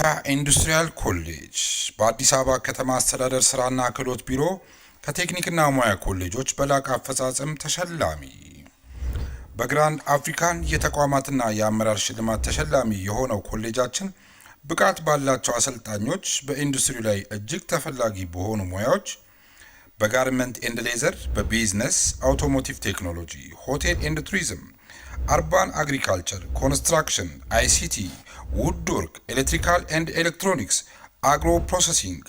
የካ ኢንዱስትሪያል ኮሌጅ በአዲስ አበባ ከተማ አስተዳደር ስራና ክህሎት ቢሮ ከቴክኒክና ሙያ ኮሌጆች በላቀ አፈጻጸም ተሸላሚ። በግራንድ አፍሪካን የተቋማትና የአመራር ሽልማት ተሸላሚ የሆነው ኮሌጃችን ብቃት ባላቸው አሰልጣኞች በኢንዱስትሪ ላይ እጅግ ተፈላጊ በሆኑ ሙያዎች በጋርመንት ኤንድ ሌዘር፣ በቢዝነስ፣ አውቶሞቲቭ ቴክኖሎጂ፣ ሆቴል ኤንድ ቱሪዝም፣ አርባን አግሪካልቸር፣ ኮንስትራክሽን፣ አይሲቲ፣ ውድወርክ፣ ኤሌክትሪካል ኤንድ ኤሌክትሮኒክስ፣ አግሮ ፕሮሰሲንግ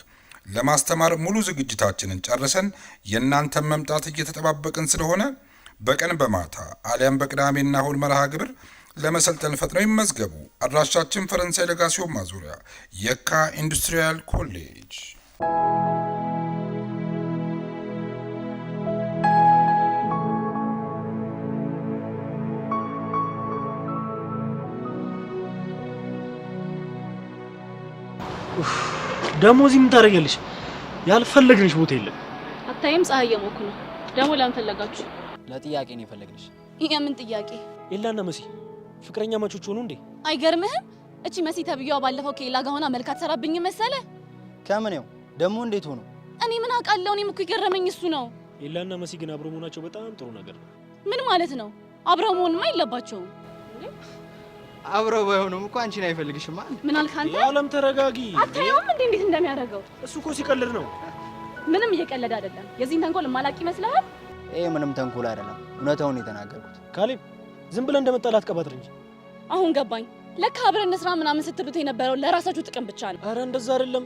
ለማስተማር ሙሉ ዝግጅታችንን ጨርሰን የእናንተን መምጣት እየተጠባበቅን ስለሆነ በቀን በማታ አሊያም በቅዳሜና እሁድ መርሃ ግብር ለመሰልጠን ፈጥነው ይመዝገቡ። አድራሻችን ፈረንሳይ ለጋሲዮን ማዞሪያ የካ ኢንዱስትሪያል ኮሌጅ። ደሞዚ ምን ታደርጊያለሽ? ያልፈለግንሽ ቦታ የለም። አታይም? ፀሐይ የሞኩ ነው። ደሞ ለምን ፈለጋችሁ? ለጥያቄ ነው የፈለግንሽ። የምን ጥያቄ? ኤላና መሲ ፍቅረኛ ማቾች ሆኑ እንዴ? አይገርምህም? እቺ መሲ ተብዬዋ ባለፈው ከኤላ ጋር ሆና መልካት ሰራብኝ መሰለ። ከምኔው ደሞ እንዴት ሆኖ? እኔ ምን አውቃለሁ? እኔም እኮ ይገረመኝ እሱ ነው። ኤላና መሲ ግን አብረው መሆናቸው በጣም ጥሩ ነገር ነው። ምን ማለት ነው? አብረው መሆንማ የለባቸውም። አብረው ባይሆኑም እኮ አንቺን አይፈልግሽማ። ምን አልክ አንተ? የዓለም ተረጋጊ። አታየውም እንዴ እንዴት እንደሚያደርገው? እሱ እኮ ሲቀልድ ነው። ምንም እየቀለደ አይደለም። የዚህን ተንኮል ማላቂ ይመስልሃል? ይሄ ምንም ተንኮል አይደለም፣ እውነታውን የተናገርኩት። ካሌብ ዝም ብለን እንደመጣላት ቀባጥር እንጂ። አሁን ገባኝ። ለካ አብረን እንስራ ምናምን ስትሉት የነበረው ለራሳችሁ ጥቅም ብቻ ነው። አረ እንደዛ አይደለም።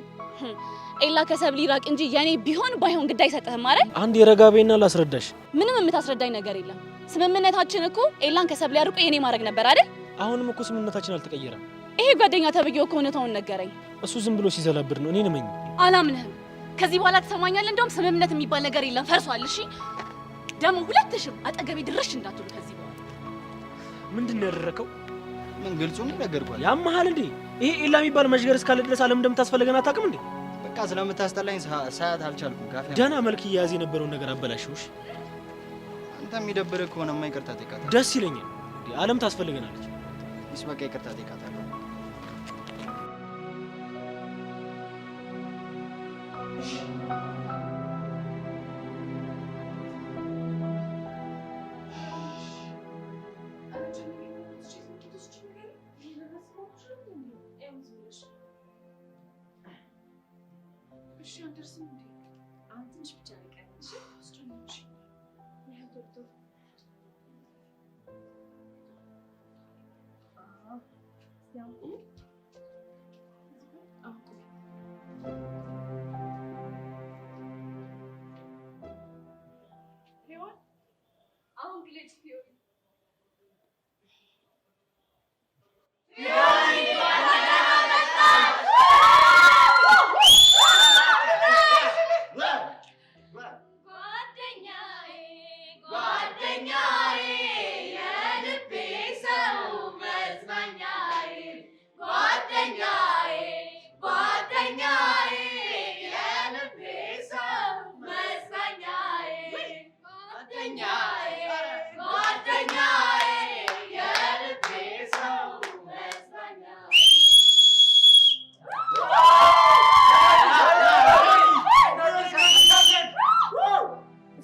ኤላ ከሰብሊ ራቅ እንጂ የኔ ቢሆን ባይሆን ግድ አይሰጥህም አይደል? አንድ የረጋቤና ላስረዳሽ። ምንም የምታስረዳኝ ነገር የለም። ስምምነታችን እኮ ኤላን ከሰብሊ አርቆ የኔ ማድረግ ነበር አይደል? አሁንም እኮ ስምምነታችን አልተቀየረም። ይሄ ጓደኛ ተብዬው እኮ እውነታውን ነገረኝ። እሱ ዝም ብሎ ሲዘላብድ ነው። እኔን እመኝ። አላምንህም። ከዚህ በኋላ ትሰማኛለህ? እንደውም ስምምነት የሚባል ነገር የለም፣ ፈርሷል። እሺ ደግሞ ሁለትሽም አጠገቤ ድረሽ እንዳትሉ ከዚህ በኋላ። ምንድነው ያደረከው? ምን ግልጹን ነገርኳል። ያመሃል እንዴ? ይሄ ኤላ የሚባል መሽገር እስካለ ድረስ ዓለም እንደምታስፈልገን አታውቅም እንዴ? በቃ ስለምታስጠላኝ ሳያት አልቻልኩም። ካፌ ደህና መልክ እየያዘ የነበረውን ነገር አበላሽውሽ። አንተ የሚደብርህ ከሆነ ይቅርታ ጠይቃታለሁ። ደስ ይለኛል። ዓለም ታስፈልገናለች። በቃ ይቅርታ ጠይቃታለሁ።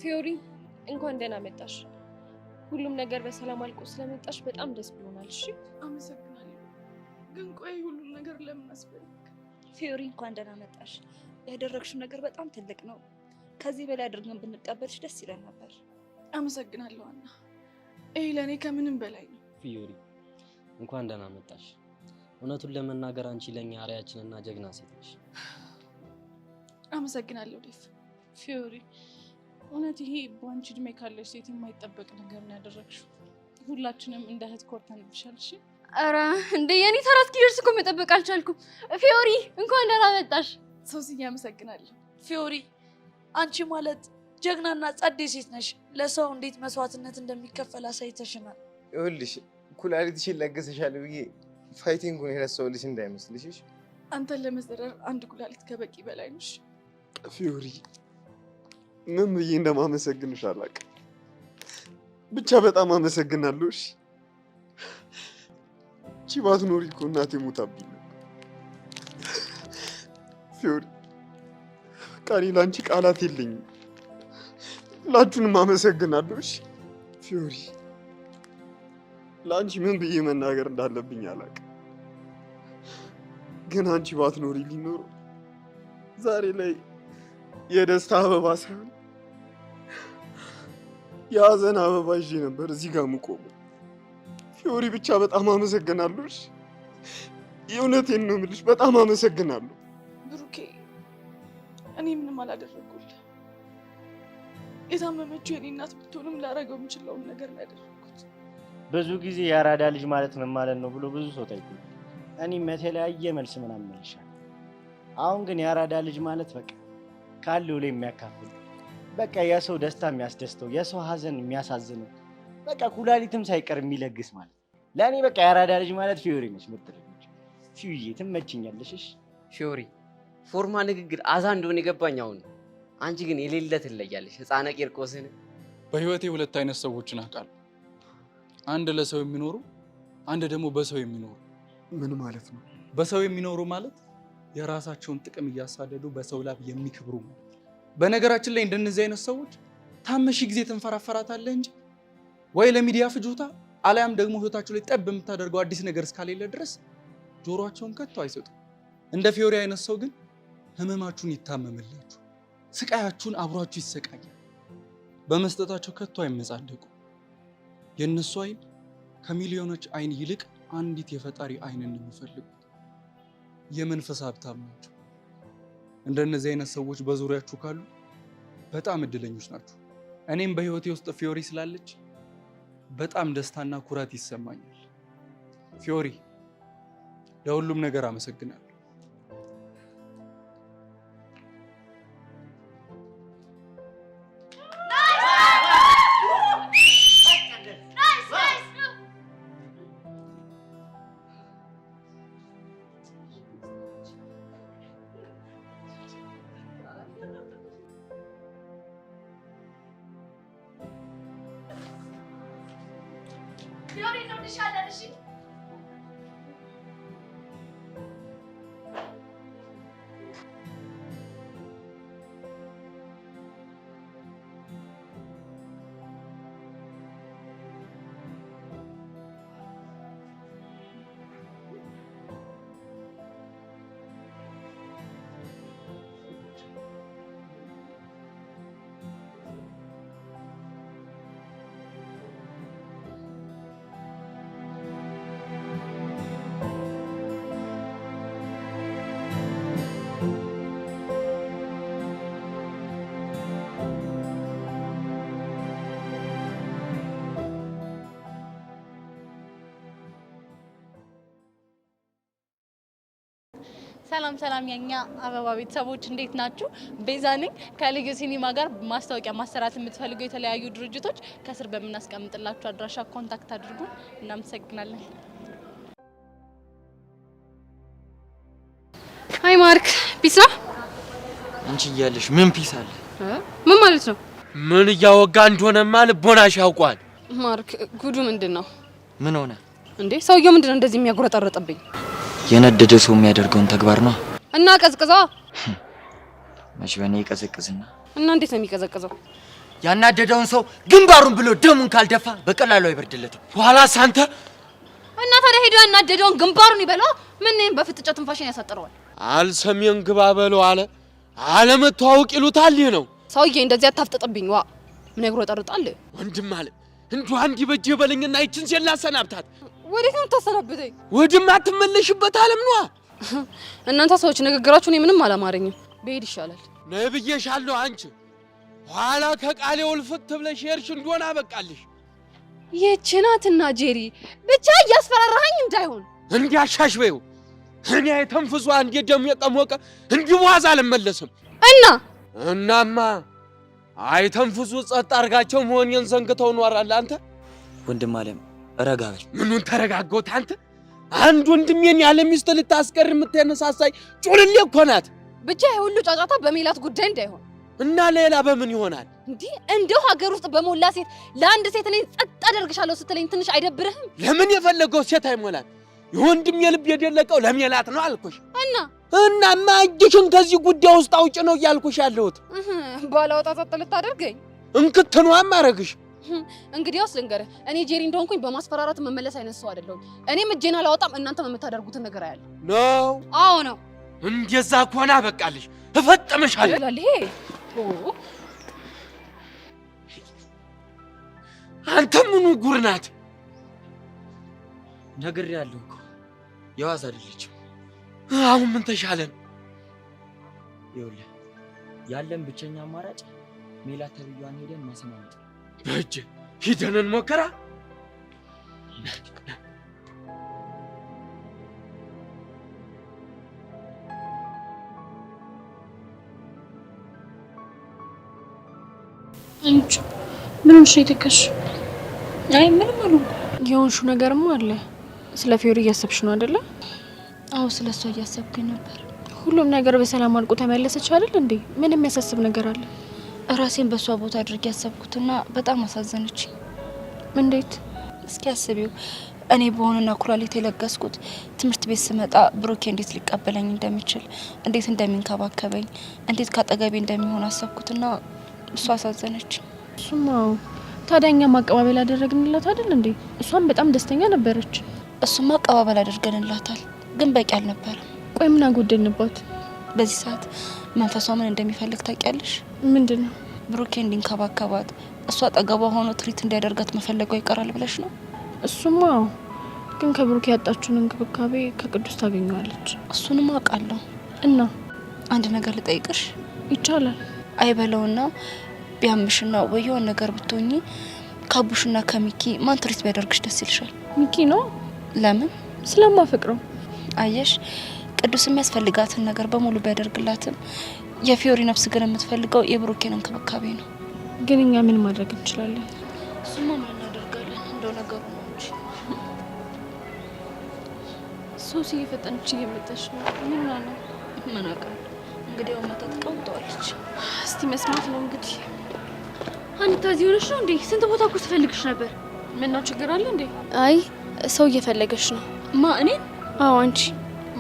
ፊዮሪ እንኳን ደህና መጣሽ። ሁሉም ነገር በሰላም አልቆ ስለመጣሽ በጣም ደስ ብሎናል። እሺ አመሰግናለሁ። ግን ቆይ ሁሉም ነገር ለምን አስፈልግ? ፊዮሪ እንኳን ደህና መጣሽ። ያደረግሽው ነገር በጣም ትልቅ ነው። ከዚህ በላይ አድርገን ብንቀበልሽ ደስ ይለን ነበር። አመሰግናለሁ አና። ይሄ ለኔ ከምንም በላይ ነው። ፊዮሪ እንኳን ደህና መጣሽ። እውነቱን ለመናገር አንቺ ለኛ አርያችንና ጀግና ሴት ነሽ። አመሰግናለሁ ዴፍ። ፊዮሪ እውነት ይሄ በአንቺ እድሜ ካለሽ ሴት የማይጠበቅ ነገር ነው ያደረግሽው። ሁላችንም እንደ እህት ኮርተንብሻል። እሺ ኧረ እንደ የኔ ተራ እስኪደርስ እኮ መጠበቅ አልቻልኩም። ፊዮሪ እንኳን ደህና መጣሽ። ሶስዬ አመሰግናለሁ። ፊዮሪ አንቺ ማለት ጀግናና ጸዴ ሴት ነሽ። ለሰው እንዴት መስዋዕትነት እንደሚከፈል አሳይተሽናል። ይኸውልሽ ኩላሊትሽን ለገሰሻል ብዬ ፋይቲንጉን የረሳሁልሽ እንዳይመስልሽ። አንተን ለመዘረር አንድ ኩላሊት ከበቂ በላይ ነሽ። ፊዮሪ ምን ብዬ እንደማመሰግንሽ አላውቅም። ብቻ በጣም አመሰግናለሁ። እሺ አንቺ ባትኖሪ እኮ እናቴ ሞታብኝ ነበር። ፊዮሪ ቃሌ ላንቺ ቃላት የለኝም። ሁላችሁንም አመሰግናለሁ። እሺ ፊዮሪ ለአንቺ ምን ብዬ መናገር እንዳለብኝ አላውቅም። ግን አንቺ ባትኖሪ ሊኖሩ ዛሬ ላይ የደስታ አበባ ሳይሆን የሀዘን አበባ ይዤ ነበር እዚህ ጋር የምቆመው። ፊዮሪ ብቻ በጣም አመሰግናለሁ። እሺ የእውነቴን ነው የምልሽ፣ በጣም አመሰግናለሁ። ብሩኬ እኔ ምንም አላደረጉልህ። የታመመችው የኔ እናት ብትሆንም ላደርገው የምችለውን ነገር ነው ያደረኩት። ብዙ ጊዜ የአራዳ ልጅ ማለት ምን ማለት ነው ብሎ ብዙ ሰው ጠይቁኝ። እኔም የተለያየ መልስ ምናምን መልሻለሁ። አሁን ግን የአራዳ ልጅ ማለት በቃ ካለው ላይ የሚያካፍል፣ በቃ የሰው ደስታ የሚያስደስተው፣ የሰው ሀዘን የሚያሳዝነው፣ በቃ ኩላሊትም ሳይቀር የሚለግስ ማለት ለእኔ በቃ የአራዳ ልጅ ማለት ፊዮሪ ነች። ምትለኝ ፊዩዬ ትመችኛለሽ። እሺ ፊዮሪ ፎርማ ንግግር አዛ እንደሆነ የገባኝ አሁን ነው። አንቺ ግን የሌለ ትለያለሽ። ህፃነ ቂርቆስን በህይወቴ ሁለት አይነት ሰዎችን አውቃለሁ። አንድ ለሰው የሚኖሩ፣ አንድ ደግሞ በሰው የሚኖሩ። ምን ማለት ነው? በሰው የሚኖሩ ማለት የራሳቸውን ጥቅም እያሳደዱ በሰው ላብ የሚከብሩ ማለት። በነገራችን ላይ እንደነዚህ አይነት ሰዎች ታመሺ ጊዜ ትንፈራፈራታለህ እንጂ ወይ ለሚዲያ ፍጆታ አሊያም ደግሞ ህይወታቸው ላይ ጠብ የምታደርገው አዲስ ነገር እስካሌለ ድረስ ጆሮአቸውን ከቶ አይሰጡም። እንደ ፊዮሪ አይነት ሰው ግን ህመማችሁን ይታመምላችሁ፣ ስቃያችሁን አብሯችሁ ይሰቃያል። በመስጠታቸው ከቶ አይመጻደቁ። የእነሱ አይን ከሚሊዮኖች አይን ይልቅ አንዲት የፈጣሪ አይንን ነው የሚፈልጉት። የመንፈስ ሀብታም ናቸው። እንደነዚህ አይነት ሰዎች በዙሪያችሁ ካሉ በጣም እድለኞች ናችሁ። እኔም በህይወቴ ውስጥ ፊዮሪ ስላለች በጣም ደስታና ኩራት ይሰማኛል። ፊዮሪ ለሁሉም ነገር አመሰግናለሁ። ፊዮሪ እንወድሻለን። እሺ ሰላም ሰላም የኛ አበባ ቤተሰቦች እንዴት ናችሁ? ቤዛ ነኝ። ከልዩ ሲኒማ ጋር ማስታወቂያ ማሰራት የምትፈልጉ የተለያዩ ድርጅቶች ከስር በምናስቀምጥላችሁ አድራሻ ኮንታክት አድርጉ። እናመሰግናለን። ሃይ ማርክ፣ ፒስ ነው? አንቺ እያለሽ ምን ፒስ አለ? ምን ማለት ነው? ምን እያወጋ እንደሆነማ ልቦናሽ ያውቋል። ማርክ፣ ጉዱ ምንድነው? ምን ሆነ እንዴ? ሰውየው ምንድነው እንደዚህ የሚያጎረጠረጥብኝ? የነደደ ሰው የሚያደርገውን ተግባር ነው። እና ቀዝቅዘው መች በኔ ይቀዘቅዝና እና እንዴት ነው የሚቀዘቅዘው? ያናደደውን ሰው ግንባሩን ብሎ ደሙን ካልደፋ በቀላሉ አይበርድለትም። በኋላ ሳንተ እና ታዲያ ሄዶ ያናደደውን ግንባሩን ይበላው። ምን በፍጥጫ ትንፋሽን ያሳጥረዋል። አልሰሜን ግባ በለው አለ። አለመተዋወቅ ይሉታል። ይህ ነው ሰውዬ። እንደዚህ አታፍጥጥብኝ። ዋ ምን ያጎረጠርጣል? ወንድም አለ እንዱ አንዲ በጅ በለኝና ይችን ሲላ ሰናብታት። ወዴት ነው የምታሰናብተኝ? ወድማ ትመለሽበት ዓለም ነው። እናንተ ሰዎች ንግግራችሁ እኔ ምንም አላማረኝም። ብሄድ ይሻላል። ነብዬሻለሁ። አንቺ ኋላ ከቃሌ ወልፍት ብለሽ ሄድሽ እንደሆነ አበቃልሽ። ይህች ናትና ጄሪ ብቻ እያስፈራራኸኝ እንዳይሆን እንዲያሻሽ በይው። እኔ አይተንፍሷ እንደ ደም የቀሞቀ እንዲዋዝ አልመለስም። እናማ አይተንፍሱ ጸጥ አርጋቸው መሆኔን ዘንግተው ኖራል። አንተ ወንድም አለም ረጋ በል። ምኑን ተረጋጋሁት? አንድ ወንድሜን ያለ ሚስት ልታስቀር የምትነሳሳይ ጩልሌ እኮ ናት። ብቻ የሁሉ ጫጫታ በሜላት ጉዳይ እንዳይሆን እና ሌላ በምን ይሆናል? እንዴ እንደው ሀገር ውስጥ በሞላ ሴት ለአንድ ሴት እኔ ጸጥ አደርግሻለሁ ስትለኝ ትንሽ አይደብርህም? ለምን የፈለገው ሴት አይሞላል? የወንድሜ ልብ የደለቀው ለሜላት ነው አልኩሽ። እናማ እጅሽን ከዚህ ጉዳይ ውስጥ አውጭ ነው ያልኩሽ ያለሁት። ባላወጣ ጸጥ ልታደርገኝ እንክትኗም አረግሽ። እንግዲያውስ ልንገርህ፣ እኔ ጄሪ እንደሆንኩኝ በማስፈራራት መመለስ አይነት ሰው አይደለሁም። እኔም እጄን አላወጣም፣ እናንተም የምታደርጉትን ነገር አያለ ነው። አዎ ነው። እንደዛ ከሆነ አበቃልሽ፣ እፈጥምሻለሁ። አንተ ምኑ ጉር ናት? ነግሬያለሁ እኮ የዋዛ አይደለችም። አሁን ምን ተሻለን? ይኸውልህ ያለን ብቸኛ አማራጭ ሜላት ተብያዋን ሄደን ማሰማመጥ። በእጅ ሂደን እንሞክራ። እንጂ ምን ሆነሽ የተከሽ? አይ ምንም አልሆንኩም። የሆንሽው ነገርማ አለ። ስለ ፊዮሪ እያሰብሽ ነው አይደለ? አዎ ስለሷ እያሰብኩኝ ነበር። ሁሉም ነገር በሰላም አልቆ ተመለሰች አይደል እንዴ? ምንም የሚያሳስብ ነገር አለ? ራሴን በሷ ቦታ አድርጌ ያሰብኩትና በጣም አሳዘነች። እንዴት? እስኪ አስቢው። እኔ በሆነና ኩላሊት የለገስኩት ትምህርት ቤት ስመጣ ብሩኬ እንዴት ሊቀበለኝ እንደሚችል፣ እንዴት እንደሚንከባከበኝ፣ እንዴት ካጠገቤ እንደሚሆን አሰብኩትና እሷ አሳዘነች። እሱማው ታዲያኛ ማቀባበል አደረግንላት አይደል እንዴ? እሷም በጣም ደስተኛ ነበረች። እሱማ አቀባበል አድርገንላታል፣ ግን በቂ አልነበረም። ቆይ ምን አጎደልንባት? በዚህ ሰዓት መንፈሷ ምን እንደሚፈልግ ታውቂያለሽ? ምንድነው? ብሩኬ እንዲንከባከባት፣ እሷ አጠገቧ ሆኖ ትሪት እንዲያደርጋት መፈለጓ ይቀራል ብለሽ ነው? እሱማ ግን ከብሩኬ ያጣችውን እንክብካቤ ከቅዱስ ታገኘዋለች። እሱንም አውቃለሁ። እና አንድ ነገር ልጠይቅሽ ይቻላል? አይበለውና ቢያምሽና ወየውን ነገር ብትሆኚ ከአቡሽና ከሚኪ ማን ትሪት ቢያደርግሽ ደስ ይልሻል? ሚኪ ነው። ለምን? ስለማፈቅረው። አየሽ፣ ቅዱስ የሚያስፈልጋትን ነገር በሙሉ ቢያደርግላትም የፊዮሪ ነፍስ ግን የምትፈልገው የብሩኬን እንክብካቤ ነው። ግን እኛ ምን ማድረግ እንችላለን? እሱማ ምን እናደርጋለን? እንደው ነገሩ ነው እንጂ። ሶሲ እየፈጠነች እየመጣች ነው። ምን ነው? ምን አውቃለሁ። እንግዲህ ወመታ ተቀምጠዋለች። እስቲ መስማት ነው እንግዲህ። አንተ እዚህ ሆነሽ ነው እንዴ? ስንት ቦታ እኮ ስፈልግሽ ነበር። ምን ነው ችግር አለ እንዴ? አይ ሰው እየፈለገሽ ነው። ማ? እኔ? አዎ አንቺ።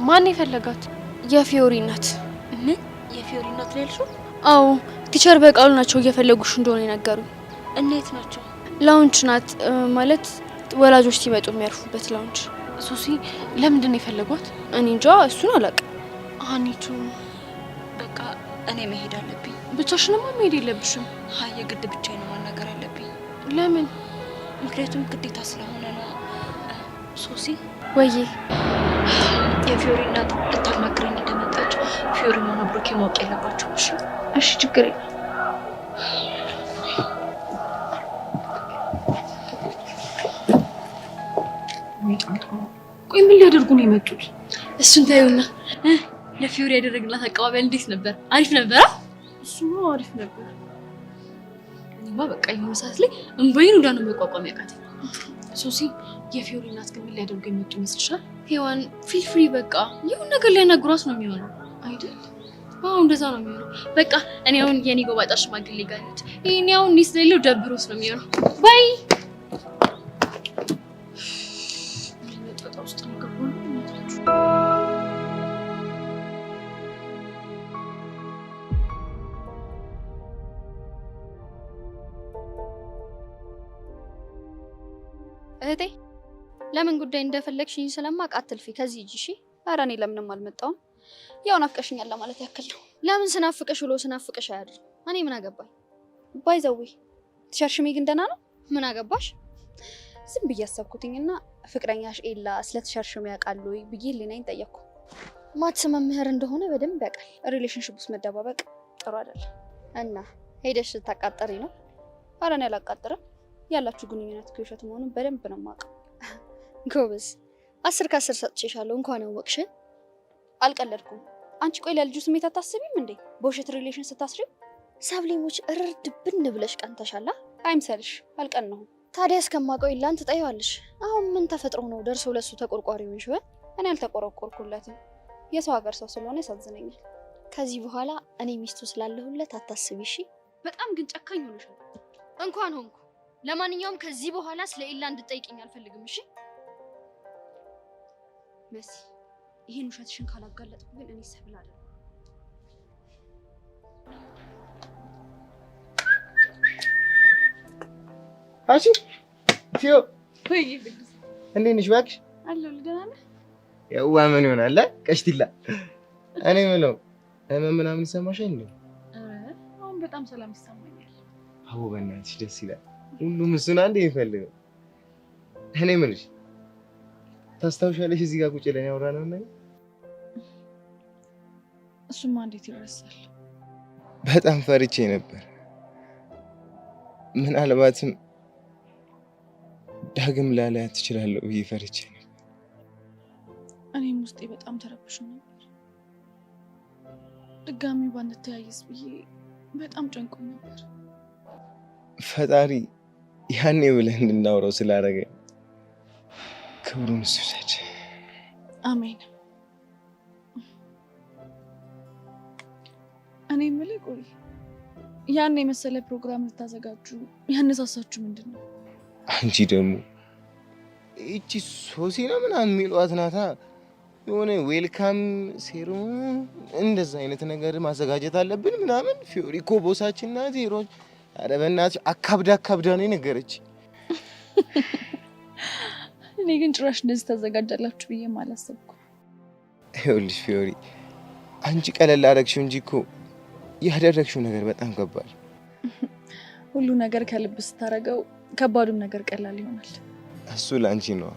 ማን የፈለጋት? የፊዮሪ እናት። ምን? የፊዮሪ እናት ነው ያልሽው? አዎ ቲቸር በቃሉ ናቸው እየፈለጉሽ እንደሆነ የነገሩኝ። እንዴት ናቸው? ላውንች ናት ማለት ወላጆች ሲመጡ የሚያርፉበት ላውንች። ሶሲ ለምንድን ነው የፈለጓት? እኔ እንጃ፣ እሱን አላውቅም። አኒቱ በቃ እኔ መሄድ አለብኝ። ብቻሽንማ መሄድ የለብሽም። አይ የግድ ብቻዬን ነው ማናገር አለብኝ። ለምን? ምክንያቱም ግዴታ ስለሆነ ነው። ሶሲ ወይዬ፣ የፊዮሪ እናት ልታማክረኝ እንደመጣች ፊዮሪ ሆነ ብሩኬ ማወቅ የለባቸው። እሺ እሺ፣ ችግር የለም። ቆይ ምን ሊያደርጉ ነው የመጡት? እሱን ታዩና ለፊዮሪ ያደረግላት አቀባበል እንዴት ነበር? አሪፍ ነበር። እሱማ አሪፍ ነበር። እኔማ በቃ የሆነ ሰዓት ላይ እንባዬን ወደ ነው መቋቋም ያቃተኝ። ሶሲ የፊዮሪ እናት ግን ምን ሊያደርጉ የመጡ ይመስልሻል? ሄዋን ፊል ፍሪ፣ በቃ ይሁን ነገር ሊያናግሯት ነው የሚሆነው አይደል? አዎ እንደዛ ነው የሚሆነው። በቃ እኔ አሁን የኔ ጎባጣ ሽማግሌ ጋር ነች። ይሄኔ አሁን እኔ ስለሌለው ደብሮስ ነው የሚሆነው። ባይ ውስጥ ነው ገባሁ። እህቴ ለምን ጉዳይ እንደፈለግሽኝ ስለማውቅ አትልፊ፣ ከዚህ ሂጂ እሺ። ኧረ እኔ ለምንም አልመጣሁም። ያው ናፍቀሽኛል ለማለት ያክል ነው። ለምን ስናፍቅሽ ብሎ ስናፍቅሽ አያድር። እኔ ምን አገባኝ? ባይዘዌ ተሸርሽሜ ግን ደህና ነው። ምን አገባሽ? ዝም ብዬ አሰብኩትኝና ፍቅረኛሽ ኤላ ስለተሸርሽሜ ያውቃል ወይ ብዬ ሊናኝ ጠየቅኩ። ማትስ መምህር እንደሆነ በደንብ ያውቃል። ሪሌሽንሺፕ ውስጥ መደባበቅ ጥሩ አይደለም። እና ሄደሽ ልታቃጥሪ ነው? ኧረ እኔ አላቃጥርም። ያላችሁ ግንኙነት ውሸት መሆኑን በደንብ ነው የማውቀው። ጎበዝ 10 ከ10 ሰጥቼሻለሁ። እንኳን አወቅሽ። አልቀለድኩም። አንቺ ቆይ ለልጁ ስሜት አታስቢም እንዴ? በውሸት ሪሌሽን ስታስሪው ሳብሊሞች እርድ ብን ብለሽ ቀንተሻላ። አይምሰልሽ፣ አልቀናሁም። ታዲያ እስከማውቀው ኢላን ትጠይዋለሽ። አሁን ምን ተፈጥሮ ነው ደርሶ ለሱ ተቆርቋሪ ሆንሽ? እኔ አልተቆረቆርኩለትም። የሰው ሀገር ሰው ስለሆነ ያሳዝነኛል። ከዚህ በኋላ እኔ ሚስቱ ስላለሁለት አታስቢ እሺ። በጣም ግን ጨካኝ ሆነሻል። እንኳን ሆንኩ። ለማንኛውም ከዚህ በኋላ ስለ ኢላ እንድጠይቅኝ አልፈልግም እሺ። መሲ ይሄን ውሸትሽን ካላጋለጥኩ ግን እኔ ሰብል አይደለም። አሺ ቲዮ ወይ እንዴት ነሽ እባክሽ? አለሁ ደህና ነህ? ያው ምን ይሆናል ቀሽቲላ እኔ ምነው ምናምን ይሰማሻል እንዴ? አሁን በጣም ሰላም ይሰማኛል። አዎ በእናትሽ ደስ ይላል። ሁሉም እሱን አንዴ ይፈልገው። እኔ ምንሽ ታስታውሻለሽ እዚህ ጋር ቁጭ ብለን ያወራነው ነገር? እሱማ እንዴት ይረሳል? በጣም ፈርቼ ነበር። ምናልባትም ዳግም ላላያት ትችላለሁ ብዬ ፈርቼ ነበር። እኔም ውስጤ በጣም ተረብሾ ነበር። ድጋሚ ባንተያይስ ብዬ በጣም ጨንቆኝ ነበር። ፈጣሪ ያኔ ብለን እንድናወራው ስላደረገ ክብሩን እሱ ይውሰድ። አሜን። እኔ የምልህ ቆይ ያን የመሰለ ፕሮግራም ልታዘጋጁ ያነሳሳችሁ ምንድን ነው? አንቺ ደግሞ እቺ ሶሲና ምናምን የሚሏት ናታ የሆነ ዌልካም ሴሬሞኒ እንደዛ አይነት ነገር ማዘጋጀት አለብን ምናምን። ፊዮሪ እኮ ቦሳችን ናት። ሄሮች ኧረ በእናትሽ አካብዳ ነው የነገረች። እኔ ግን ጭራሽ እንደዚህ ታዘጋጃላችሁ ብዬ አላሰብኩም። ይኸውልሽ ፊዮሪ አንቺ ቀለል አደረግሽው እንጂ እኮ ያደረግሽው ነገር በጣም ከባድ። ሁሉ ነገር ከልብ ስታረገው ከባዱም ነገር ቀላል ይሆናል። እሱ ላንቺ ነው።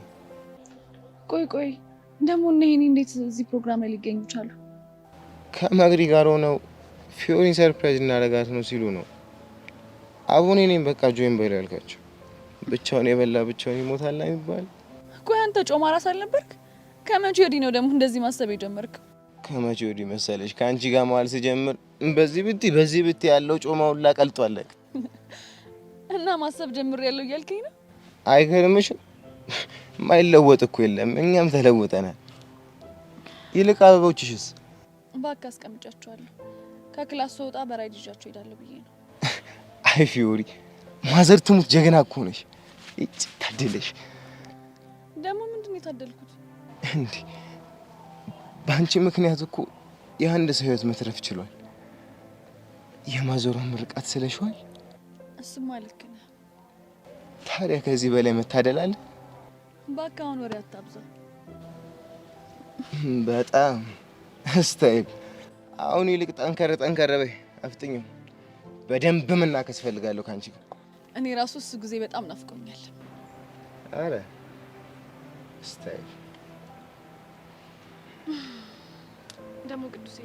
ቆይ ደግሞ እኔ እንዴት እዚህ ፕሮግራም ላይ ሊገኙ ቻሉ? ከመግሪ ጋር ሆነው ፊዮሪን ሰርፕራይዝ እናደርጋት ነው ሲሉ ነው። አቡኔ እኔም በቃ ጆይን በል ያልካቸው። ብቻውን የበላ ብቻውን ይሞታል የሚባል። ቆይ አንተ ጮማ ራስ አልነበርክ? ከመቼ ወዲህ ነው ደግሞ እንደዚህ ማሰብ የጀመርከው? ከመቼ ወዲህ መሰለሽ ከአንቺ ጋር መዋል ስጀምር በዚህ ብቲ ያለው ጮማ ሁላ ቀልጧል። እና ማሰብ ጀምሬያለሁ እያልከኝ ነው? አይገርምሽም? ማይለወጥ እኮ የለም፣ እኛም ተለውጠናል። ይልቅ አበቦችሽስ? እባክህ አስቀምጫቸዋለሁ። ከክላስ ስወጣ በራይድ ይዣቸው እሄዳለሁ ብዬ ነው። አይ ፊዮሪ ማዘር ትሙት ጀግና እኮ ነሽ። እጭ ታደለሽ። ደግሞ ምንድን ነው የታደልኩት? እንዴ በአንቺ ምክንያት እኮ የአንድ ሰው ህይወት መትረፍ ችሏል። የማዘሯን ምርቃት ስለሽዋል። እሱማ ልክ ነህ። ታዲያ ከዚህ በላይ መታደል አለ? እባክህ አሁን ወሬ አታብዛ። በጣም ስታይል። አሁን ይልቅ ጠንከር በይ፣ አፍጥኝም። በደንብ መናከስ ፈልጋለሁ ካንቺ ጋር። እኔ ራሱ እሱ ጊዜ በጣም ናፍቆኛል። አረ ስታይል ደግሞ ቅዱሴ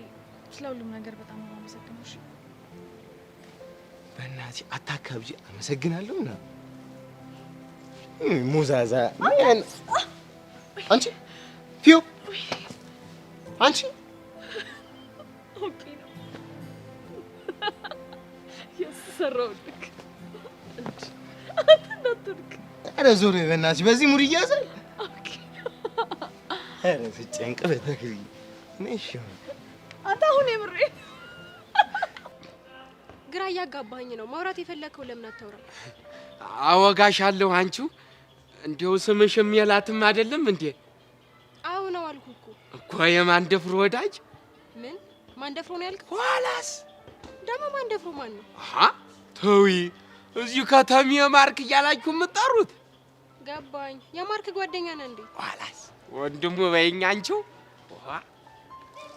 ስለ ሁሉም ነገር በጣም ነው የማመሰግነው። እሺ በእናትሽ አታካብጂ። አመሰግናለሁ እና ሙዛዛ አንቺ ፊዮ አንቺ ኦኬ ነው የሰራውልክ አንተናቱልክ። አረ ዞር በእናትሽ በዚህ ሙድ ይያዛል። ኦኬ አረ ፍጨንቅ በተክሪ ነሽ አንተ አሁን የምሬ ግራ እያጋባኝ ነው። ማውራት የፈለከው ለምን አታውራ? አወጋሻለሁ። አንቺው እንዴው ስምሽም የላትም አይደለም እንዴ? አዎ ነው አልኩ እኮ የማንደፍሮ ወዳጅ። ምን ማንደፍሮ ነው ያልከው? ኋላስ ደግሞ ማንደፍሮ ማን ነው? አሃ ተዊ፣ እዚህ ከተማ የማርክ እያላችሁ የምትጠሩት? ገባኝ። የማርክ ጓደኛ ነህ እንዴ? ኋላስ ወንድሙ በይኝ አንቺው።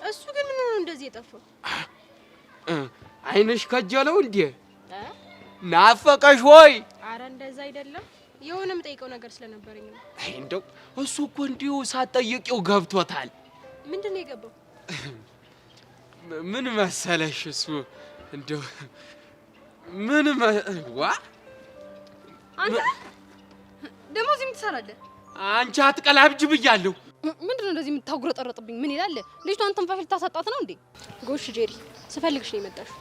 እሱ ግን ምን ነው እንደዚህ የጠፋው? አይንሽ ከጀለው እንዴ? ናፈቀሽ ወይ? አረ እንደዛ አይደለም። የሆነ የምጠይቀው ነገር ስለነበረኝ ነው። አይ እንደው እሱ እኮ እንዲሁ ሳትጠይቂው ገብቶታል። ምንድን ነው የገባው? ምን መሰለሽ እሱ እንደው ዋ አንተ ደግሞ እዚህ ምን ትሰራለህ? አንቺ አትቀላብጅ ብያለሁ። ምንድነው እንደዚህ የምታጉረጠረጥብኝ? ምን ይላል? ልጅቷን ትንፋሽ ልታሳጣት ነው እንዴ? ጎሽ ጄሪ፣ ስፈልግሽ ነው የመጣሽው።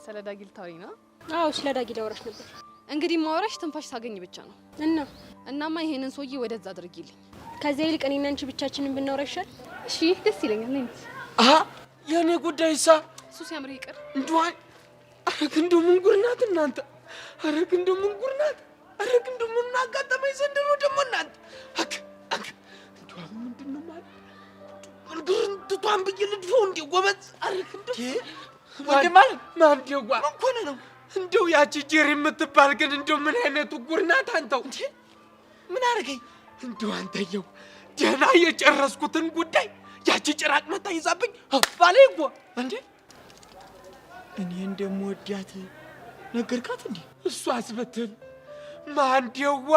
ስለ ዳጊ ልታወሪ ነው? አዎ ስለ ዳጊ ላወራሽ ነበር። እንግዲህ ማውራሽ ትንፋሽ ሳገኝ ብቻ ነው። እናማ ይሄንን ሰውዬ ወደዛ አድርጊልኝ። ከዚያ ይልቅ እኔና አንቺ ብቻችንን ብናወራ ይሻል? እሺ ደስ ይለኛል። ነኝ የኔ ጉዳይሳ እሱ ሲያምር ይቅር እንዷን። አረግ እንደው ምን ጉድ ናት እናንተ! አረግ እንደው ምን ጉድ ናት! አረግ እንደው ምን አጋጠመኝ ዘንድሮ ደግሞ እናንተ! አክ እንደው ምንድነው ማለት ምን ግርንትቷን ብዬ ልድፈው እንዴ ጎበዝ አርክ እንዴ ወንድማል ማንዴዋ እንኳን ነው እንደው ያቺ ጄሪ የምትባል ግን እንደው ምን አይነቱ ጉር ናት አንተው እንዴ ምን አረገኝ እንደው አንተየው ደህና የጨረስኩትን ጉዳይ ያቺ ጭራቅ መታ ይዛብኝ ባለይጎ እንዴ እኔ እንደምወዳት ነገርካት እንዴ እሷ አስበትን ማንዴዋ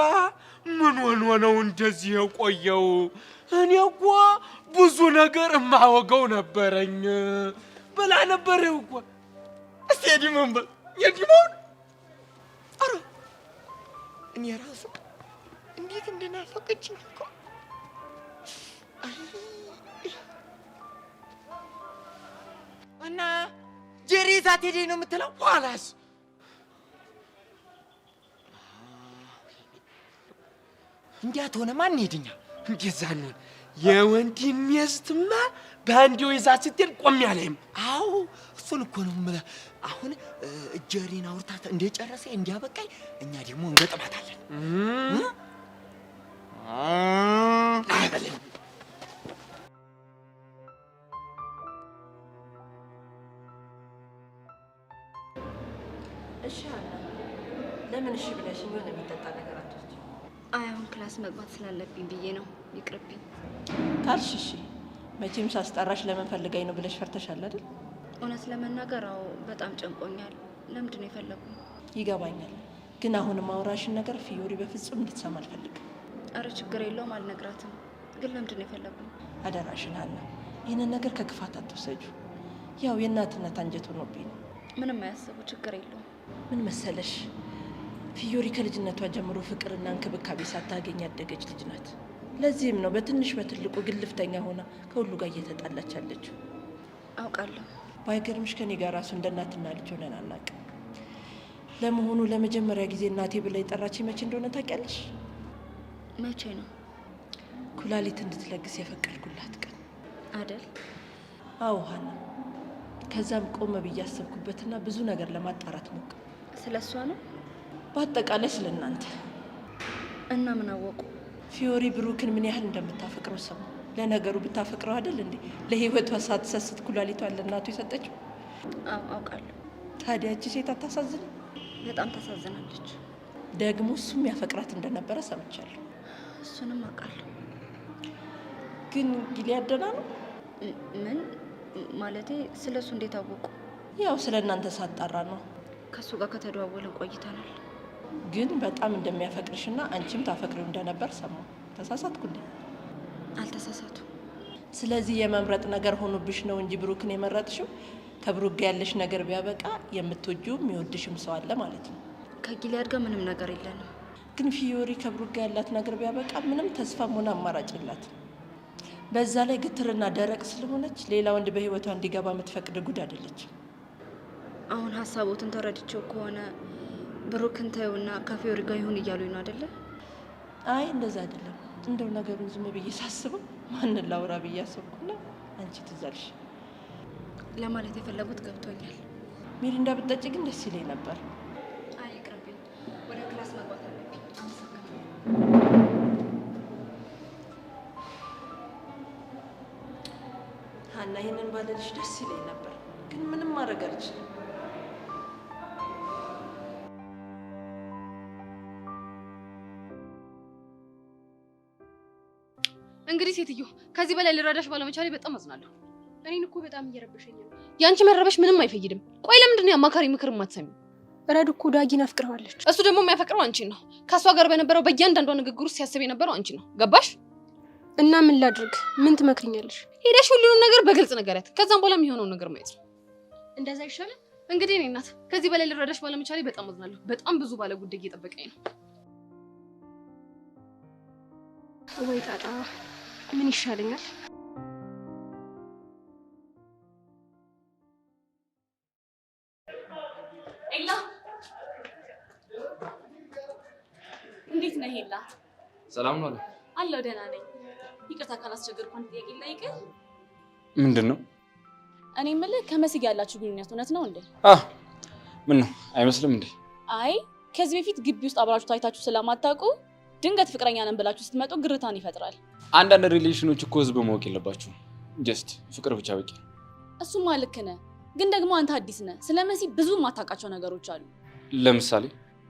ምን ሆኖ ነው እንደዚህ የቆየው እኔ እኮ ብዙ ነገር ማወገው ነበረኝ በላ ነበር እኮ እስቲ ዲሞን የዲሞን አረ እኔ ራሱ እንዴት እንደናፈቀችኝ እኮ እና ጄሪ ዛት ሄዴ ነው የምትለው ኋላስ እንዴት ሆነ ማን ሄድኛ እንደዛ ነው የወንድም ሚስትማ ባንዲው ይዛት ስትል ቆም ያለኝ አው እሱን እኮ ነው የምልህ አሁን ጄሪን አውርታት እንደጨረሰ እንዲያበቃይ እኛ ደግሞ እንገጥማታለን አይበለም እሺ አለ ለምን እሺ ብለሽኝ ሆነ የሚጠጣ ነገር አትወስጂ አይ አሁን ክላስ መግባት ስላለብኝ ብዬ ነው ይቅርብኝ ካልሽ እሺ መቼም ሳስጠራሽ ለምን ፈልጋኝ ነው ብለሽ ፈርተሻል አይደል እውነት ለመናገር አዎ በጣም ጨንቆኛል ለምንድን ነው የፈለጉኝ ይገባኛል ግን አሁን ማውራሽን ነገር ፊዮሪ በፍጹም እንድትሰማ አልፈልግም አረ ችግር የለውም አልነግራትም ግን ለምንድን ነው የፈለጉኝ አደራሽን አለ ይህንን ነገር ከክፋት አትወሰጁ ያው የእናትነት አንጀት ሆኖብኝ ነው ምንም አያስቡ ችግር የለውም ምን መሰለሽ ፊዮሪ ከልጅነቷ ጀምሮ ፍቅርና እንክብካቤ ሳታገኝ ያደገች ልጅ ናት ለዚህም ነው በትንሽ በትልቁ ግልፍተኛ ሆና ከሁሉ ጋር እየተጣላች ያለችው አውቃለሁ ባይገርምሽ ከኔ ጋር ራሱ እንደ እናትና ልጅ ሆነን አናውቅም ለመሆኑ ለመጀመሪያ ጊዜ እናቴ ብላ የጠራችኝ መቼ እንደሆነ ታውቂያለሽ መቼ ነው ኩላሊት እንድትለግስ የፈቀድኩላት ቀን አይደል አዎ ሀና ከዛም ቆመ ብዬ አሰብኩበትና ብዙ ነገር ለማጣራት ሞክር ስለሷ ነው በአጠቃላይ ስለናንተ እና ምን አወቁ ፊዮሪ ብሩክን ምን ያህል እንደምታፈቅረው ሰሙ ለነገሩ ብታፈቅረው አይደል እንዴ ለህይወቷ ሳትሰስት ኩላሊቷን ለእናቱ የሰጠችው አዎ አውቃለሁ ታዲያ እቺ ሴት አታሳዝን በጣም ታሳዝናለች ደግሞ እሱም ያፈቅራት እንደነበረ ሰምቻለሁ እሱንም አውቃለሁ ግን ጊሊያድ ደህና ነው ምን ማለቴ ስለሱ እንዴት አወቁ ያው ስለናንተ ሳጣራ ነው ከሱ ጋር ከተደዋወልን ቆይተናል ግን በጣም እንደሚያፈቅርሽና አንቺም ታፈቅሪው እንደነበር ሰማሁ ተሳሳትኩ እንዴ አልተሳሳቱ ስለዚህ የመምረጥ ነገር ሆኖብሽ ነው እንጂ ብሩክን የመረጥሽው ከብሩክ ጋር ያለሽ ነገር ቢያበቃ የምትወጂው የሚወድሽም ሰው አለ ማለት ነው ከጊሊያድ ጋር ምንም ነገር የለንም ግን ፊዮሪ ከብሩክ ጋር ያላት ነገር ቢያበቃ ምንም ተስፋም ሆነ አማራጭ የላትም በዛ ላይ ግትርና ደረቅ ስለሆነች ሌላ ወንድ በህይወቷ እንዲገባ የምትፈቅድ ጉድ አይደለች አሁን ሀሳቦትን ተረድቼው ከሆነ ብሩክን ተይውና ከፊዮሪ ጋር ይሁን እያሉኝ ነው አይደለ አይ እንደዛ አይደለም እንደው ነገሩን ዝም ብዬ ሳስበው ማንን ላውራ ብዬ አሰብኩና አንቺ ትዛልሽ ለማለት የፈለጉት ገብቶኛል ሚሪንዳ ብትጠጪ ግን ደስ ይለኝ ነበር አይ ይቅርብኝ ወደ ክላስ መግባት አለብኝ ሀና ይህንን ባለልሽ ደስ ይለኝ ነበር ግን ምንም ማድረግ አልችልም እንግዲህ ሴትዮ ከዚህ በላይ ልረዳሽ ባለመቻሌ በጣም አዝናለሁ እኔን እኮ በጣም እየረበሸኝ ነው ያንቺ መረበሽ ምንም አይፈይድም ቆይ ለምንድን ነው አማካሪ ምክር የማትሰሚው ረዱ እኮ ዳጊን አፍቅረዋለች እሱ ደግሞ የሚያፈቅረው አንቺን ነው ከሷ ጋር በነበረው በእያንዳንዷ ንግግር ውስጥ ሲያስብ የነበረው አንቺ ነው ገባሽ እና ምን ላድርግ ምን ትመክሪኛለሽ ሄደሽ ሁሉንም ነገር በግልጽ ነገራት ከዛም በኋላ የሚሆነውን ነገር ማየት ነው እንደዛ ይሻላል እንግዲህ እኔ እናት ከዚህ በላይ ልረዳሽ ባለመቻሌ በጣም አዝናለሁ በጣም ብዙ ባለ ጉዳይ እየጠበቀኝ ነው ወይ ጣጣ ምን ይሻለኛል ኤላ እንዴት ነህ ኤላ ሰላም ነው አለሁ ደህና ነኝ ይቅርታ ካላስቸገርኩ አንድ ጥያቄ ልጠይቅህ ምንድን ነው እኔ የምልህ ከመሲ ጋር ያላችሁ ግንኙነት እውነት ነው እንዴ ምን ነው አይመስልም እንዴ አይ ከዚህ በፊት ግቢ ውስጥ አብራችሁ ታይታችሁ ስለማታውቁ ድንገት ፍቅረኛ ነን ብላችሁ ስትመጡ ግርታን ይፈጥራል አንዳንድ ሪሌሽኖች እኮ ህዝብ ማወቅ የለባችሁም ጀስት ፍቅር ብቻ በቂ። እሱማ ልክ ነህ፣ ግን ደግሞ አንተ አዲስ ነህ። ስለ መሲ ብዙ የማታውቃቸው ነገሮች አሉ። ለምሳሌ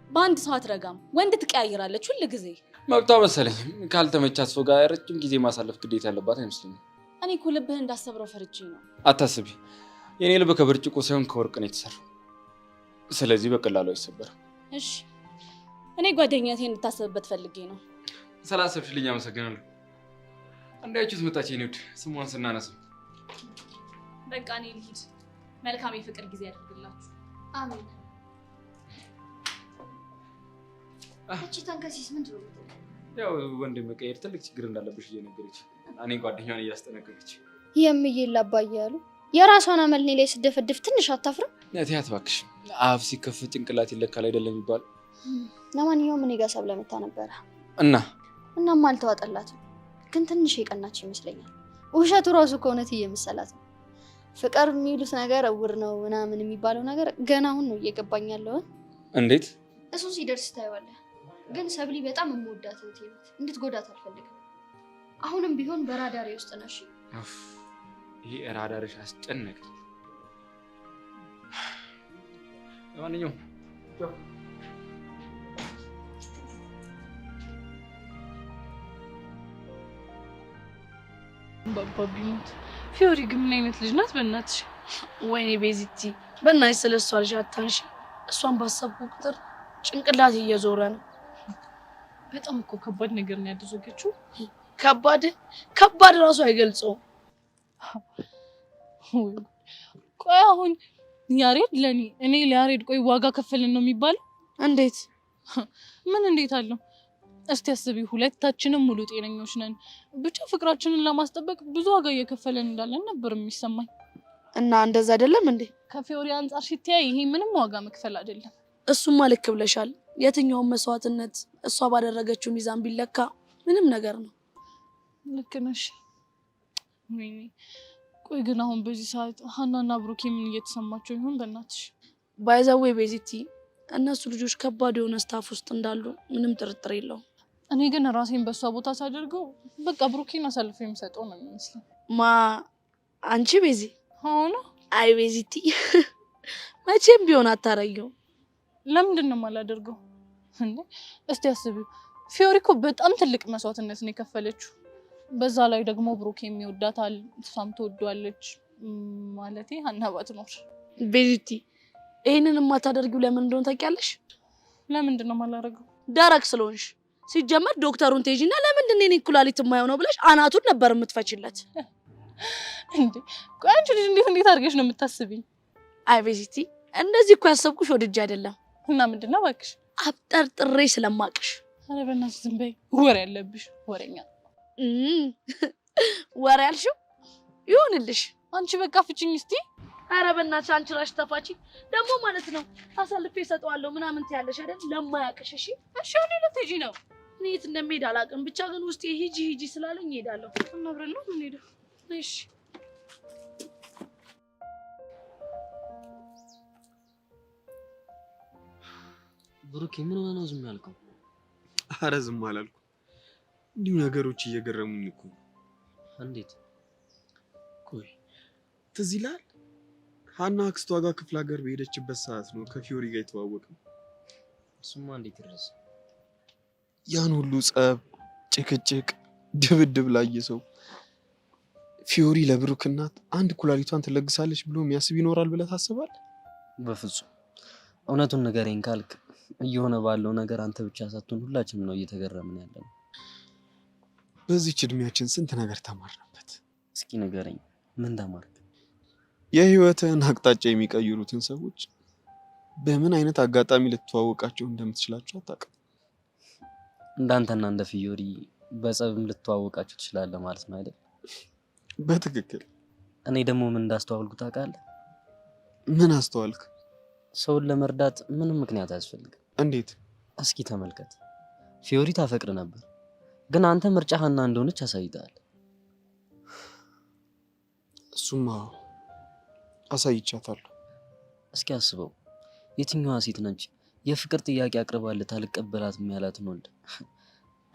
በአንድ ሰው አትረጋም፣ ወንድ ትቀያይራለች ሁል ጊዜ። መብቷ መሰለኝ። ካልተመቻት ሰው ጋር ረጅም ጊዜ ማሳለፍ ግዴታ ያለባት አይመስለኝም። እኔ እኮ ልብህ እንዳሰብረው ፈርቼ ነው። አታስቢ፣ የኔ ልብ ከብርጭቆ ሳይሆን ከወርቅ ነው የተሰራው። ስለዚህ በቀላሉ አይሰበርም። እሺ፣ እኔ ጓደኛቴን እንድታስብበት ፈልጌ ነው። ስላሰብሽልኝ አመሰግናለሁ። እንዳያችሁት መጣች የኔ ውድ፣ ስሟን ስናነሳ። በቃ እኔ ልሂድ። መልካም የፍቅር ጊዜ ያድርግላችሁ። አሜን። እቺ ተንከሲስ ምንድን ነው? ያው ወንድም መቀየር ትልቅ ችግር እንዳለብሽ እየነገረች እኔ ጓደኛዋን እያስጠነቀቀች የምዬላ አባዬ ያሉ የራሷን አመል እኔ ላይ ስደፈድፍ ትንሽ አታፍርም? ነቲያት እባክሽ፣ አፍ ሲከፍት ጭንቅላት ይለካል አይደለም የሚባለው። ለማንኛውም እኔ ጋር ሰብለ መታ ነበረ እናም አልተዋጠላትም፣ ግን ትንሽ የቀናች ይመስለኛል። ውሸቱ ራሱ ከእውነት እየመሰላት ነው። ፍቅር የሚሉት ነገር እውር ነው ምናምን የሚባለው ነገር ገና አሁን ነው እየገባኝ ያለው። እንዴት? እሱ ሲደርስ ታየዋለህ። ግን ሰብሊ በጣም የምወዳት እህቴ ናት፣ እንድትጎዳት አልፈልግም። አሁንም ቢሆን በራዳሪ ውስጥ ነሽ። ይሄ ራዳርሽ አስጨነቀ። ለማንኛውም ባባ ቢሞት ፊዮሪ ግን ምን አይነት ልጅ ናት? በእናትሽ ወይኔ ቤዚቲ፣ በእናትሽ ስለሷ ልጅ አታንሺ። እሷን ባሰብኩ ቁጥር ጭንቅላት እየዞረ ነው። በጣም እኮ ከባድ ነገር ነው ያደረገችው። ከባድ ራሱ አይገልጸውም። ቆይ አሁን ያሬድ ለኔ እኔ ለያሬድ ቆይ ዋጋ ከፈልን ነው የሚባለው? እንዴት? ምን እንዴት አለው? እስቲ አስቢ፣ ሁለታችንም ሙሉ ጤነኞች ነን። ብቻ ፍቅራችንን ለማስጠበቅ ብዙ ዋጋ እየከፈልን እንዳለን ነበር የሚሰማኝ። እና እንደዛ አይደለም እንዴ? ከፊዮሪ አንጻር ሲታይ ይሄ ምንም ዋጋ መክፈል አይደለም። እሱማ ልክ ብለሻል። የትኛውም መስዋዕትነት እሷ ባደረገችው ሚዛን ቢለካ ምንም ነገር ነው። ልክ ነሽ። ወይኔ ቆይ ግን አሁን በዚህ ሰዓት ሀናና ብሩኬ ምን እየተሰማቸው ይሆን? በእናትሽ ባይዘዌ ቤዚቲ፣ እነሱ ልጆች ከባድ የሆነ ስታፍ ውስጥ እንዳሉ ምንም ጥርጥር የለውም። እኔ ግን ራሴን በሷ ቦታ ሳደርገው በቃ ብሩኬን አሳልፎ የሚሰጠው ነው የሚመስለው። አንቺ ቤዚ? አሁን አይ ቤዚቲ፣ መቼም ቢሆን አታረጊው። ለምንድን ነው የማላደርገው እንዴ? እስቲ አስቢው፣ ፊዮሪ እኮ በጣም ትልቅ መስዋዕትነት ነው የከፈለችው። በዛ ላይ ደግሞ ብሩኬ የሚወዳታል፣ እሷም ትወዷለች። ማለቴ ሀና ባትኖር። ቤዚቲ፣ ይሄንን የማታደርጊው ለምን እንደሆነ ታውቂያለሽ? ለምንድን ነው የማላደርገው? ደረቅ ስለሆንሽ። ሲጀመር ዶክተሩን ትሄጂና ለምንድን ነው የኔ ኩላሊት የማይሆነው ብለሽ አናቱን ነበር የምትፈችለት። እንዴ ቆይ አንቺ ልጅ እንዴት አድርገሽ ነው የምታስቢኝ? አይ ቤዚቲ፣ እንደዚህ እኮ ያሰብኩሽ ወድጄ አይደለም። እና ምንድነው እባክሽ? አብጠርጥሬ ስለማቅሽ። ኧረ በእናትሽ ዝም በይ፣ ወሬ ያለብሽ ወሬኛ። ወሬ ያልሽው ይሁንልሽ። አንቺ በቃ ፍቺኝ እስቲ። ኧረ በእናትሽ አንቺ ራስሽ ተፋቺ ደግሞ ማለት ነው። አሳልፌ እሰጠዋለሁ ምናምን ትያለሽ አይደል? ለማያውቅሽ። እሺ አሁን ልትሄጂ ነው? እኔ የት እንደምሄድ አላውቅም። ብቻ ግን ውስጤ ሂጂ ስላለኝ እሄዳለሁ። እና አብረን ነው የምንሄደው። እሺ ብሩኬ ምን ሆነ ነው ዝም ያልከው? አረ ዝም አላልኩም። እንዲሁ ነገሮች እየገረሙኝ እኮ። እንዴት? ቆይ ትዝ ይልሃል? ሀና አክስቷ ጋር ክፍለ ሀገር በሄደችበት ሰዓት ነው ከፊዮሪ ጋር የተዋወቅነው። እሱማ እንዴት ይረሳ? ያን ሁሉ ጸብ፣ ጭቅጭቅ፣ ድብድብ ላየ ሰው ፊዮሪ ለብሩክ እናት አንድ ኩላሊቷን ትለግሳለች ብሎ የሚያስብ ይኖራል ብለህ ታስባለህ? በፍጹም። እውነቱን ንገረኝ ካልክ እየሆነ ባለው ነገር አንተ ብቻ ሳትሆን ሁላችንም ነው እየተገረምን ያለነው። በዚህች እድሜያችን ስንት ነገር ተማርንበት። እስኪ ንገረኝ፣ ምን ተማርክ? የህይወትህን አቅጣጫ የሚቀይሩትን ሰዎች በምን አይነት አጋጣሚ ልትተዋወቃቸው እንደምትችላቸው አታውቅም። እንዳንተና እንደ ፊዮሪ በጸብም ልትተዋወቃቸው ትችላለህ ማለት ነው አይደል? በትክክል። እኔ ደግሞ ምን እንዳስተዋልኩ ታውቃለህ? ምን አስተዋልክ? ሰውን ለመርዳት ምንም ምክንያት አያስፈልግም። እንዴት? እስኪ ተመልከት። ፊዮሪ ታፈቅር ነበር፣ ግን አንተ ምርጫ ሀና እንደሆነች አሳይተሃል። እሱማ አሳይቻታለሁ። እስኪ አስበው፣ የትኛዋ ሴት ነች የፍቅር ጥያቄ አቅርባለት አልቀበላትም ያላትን ወንድ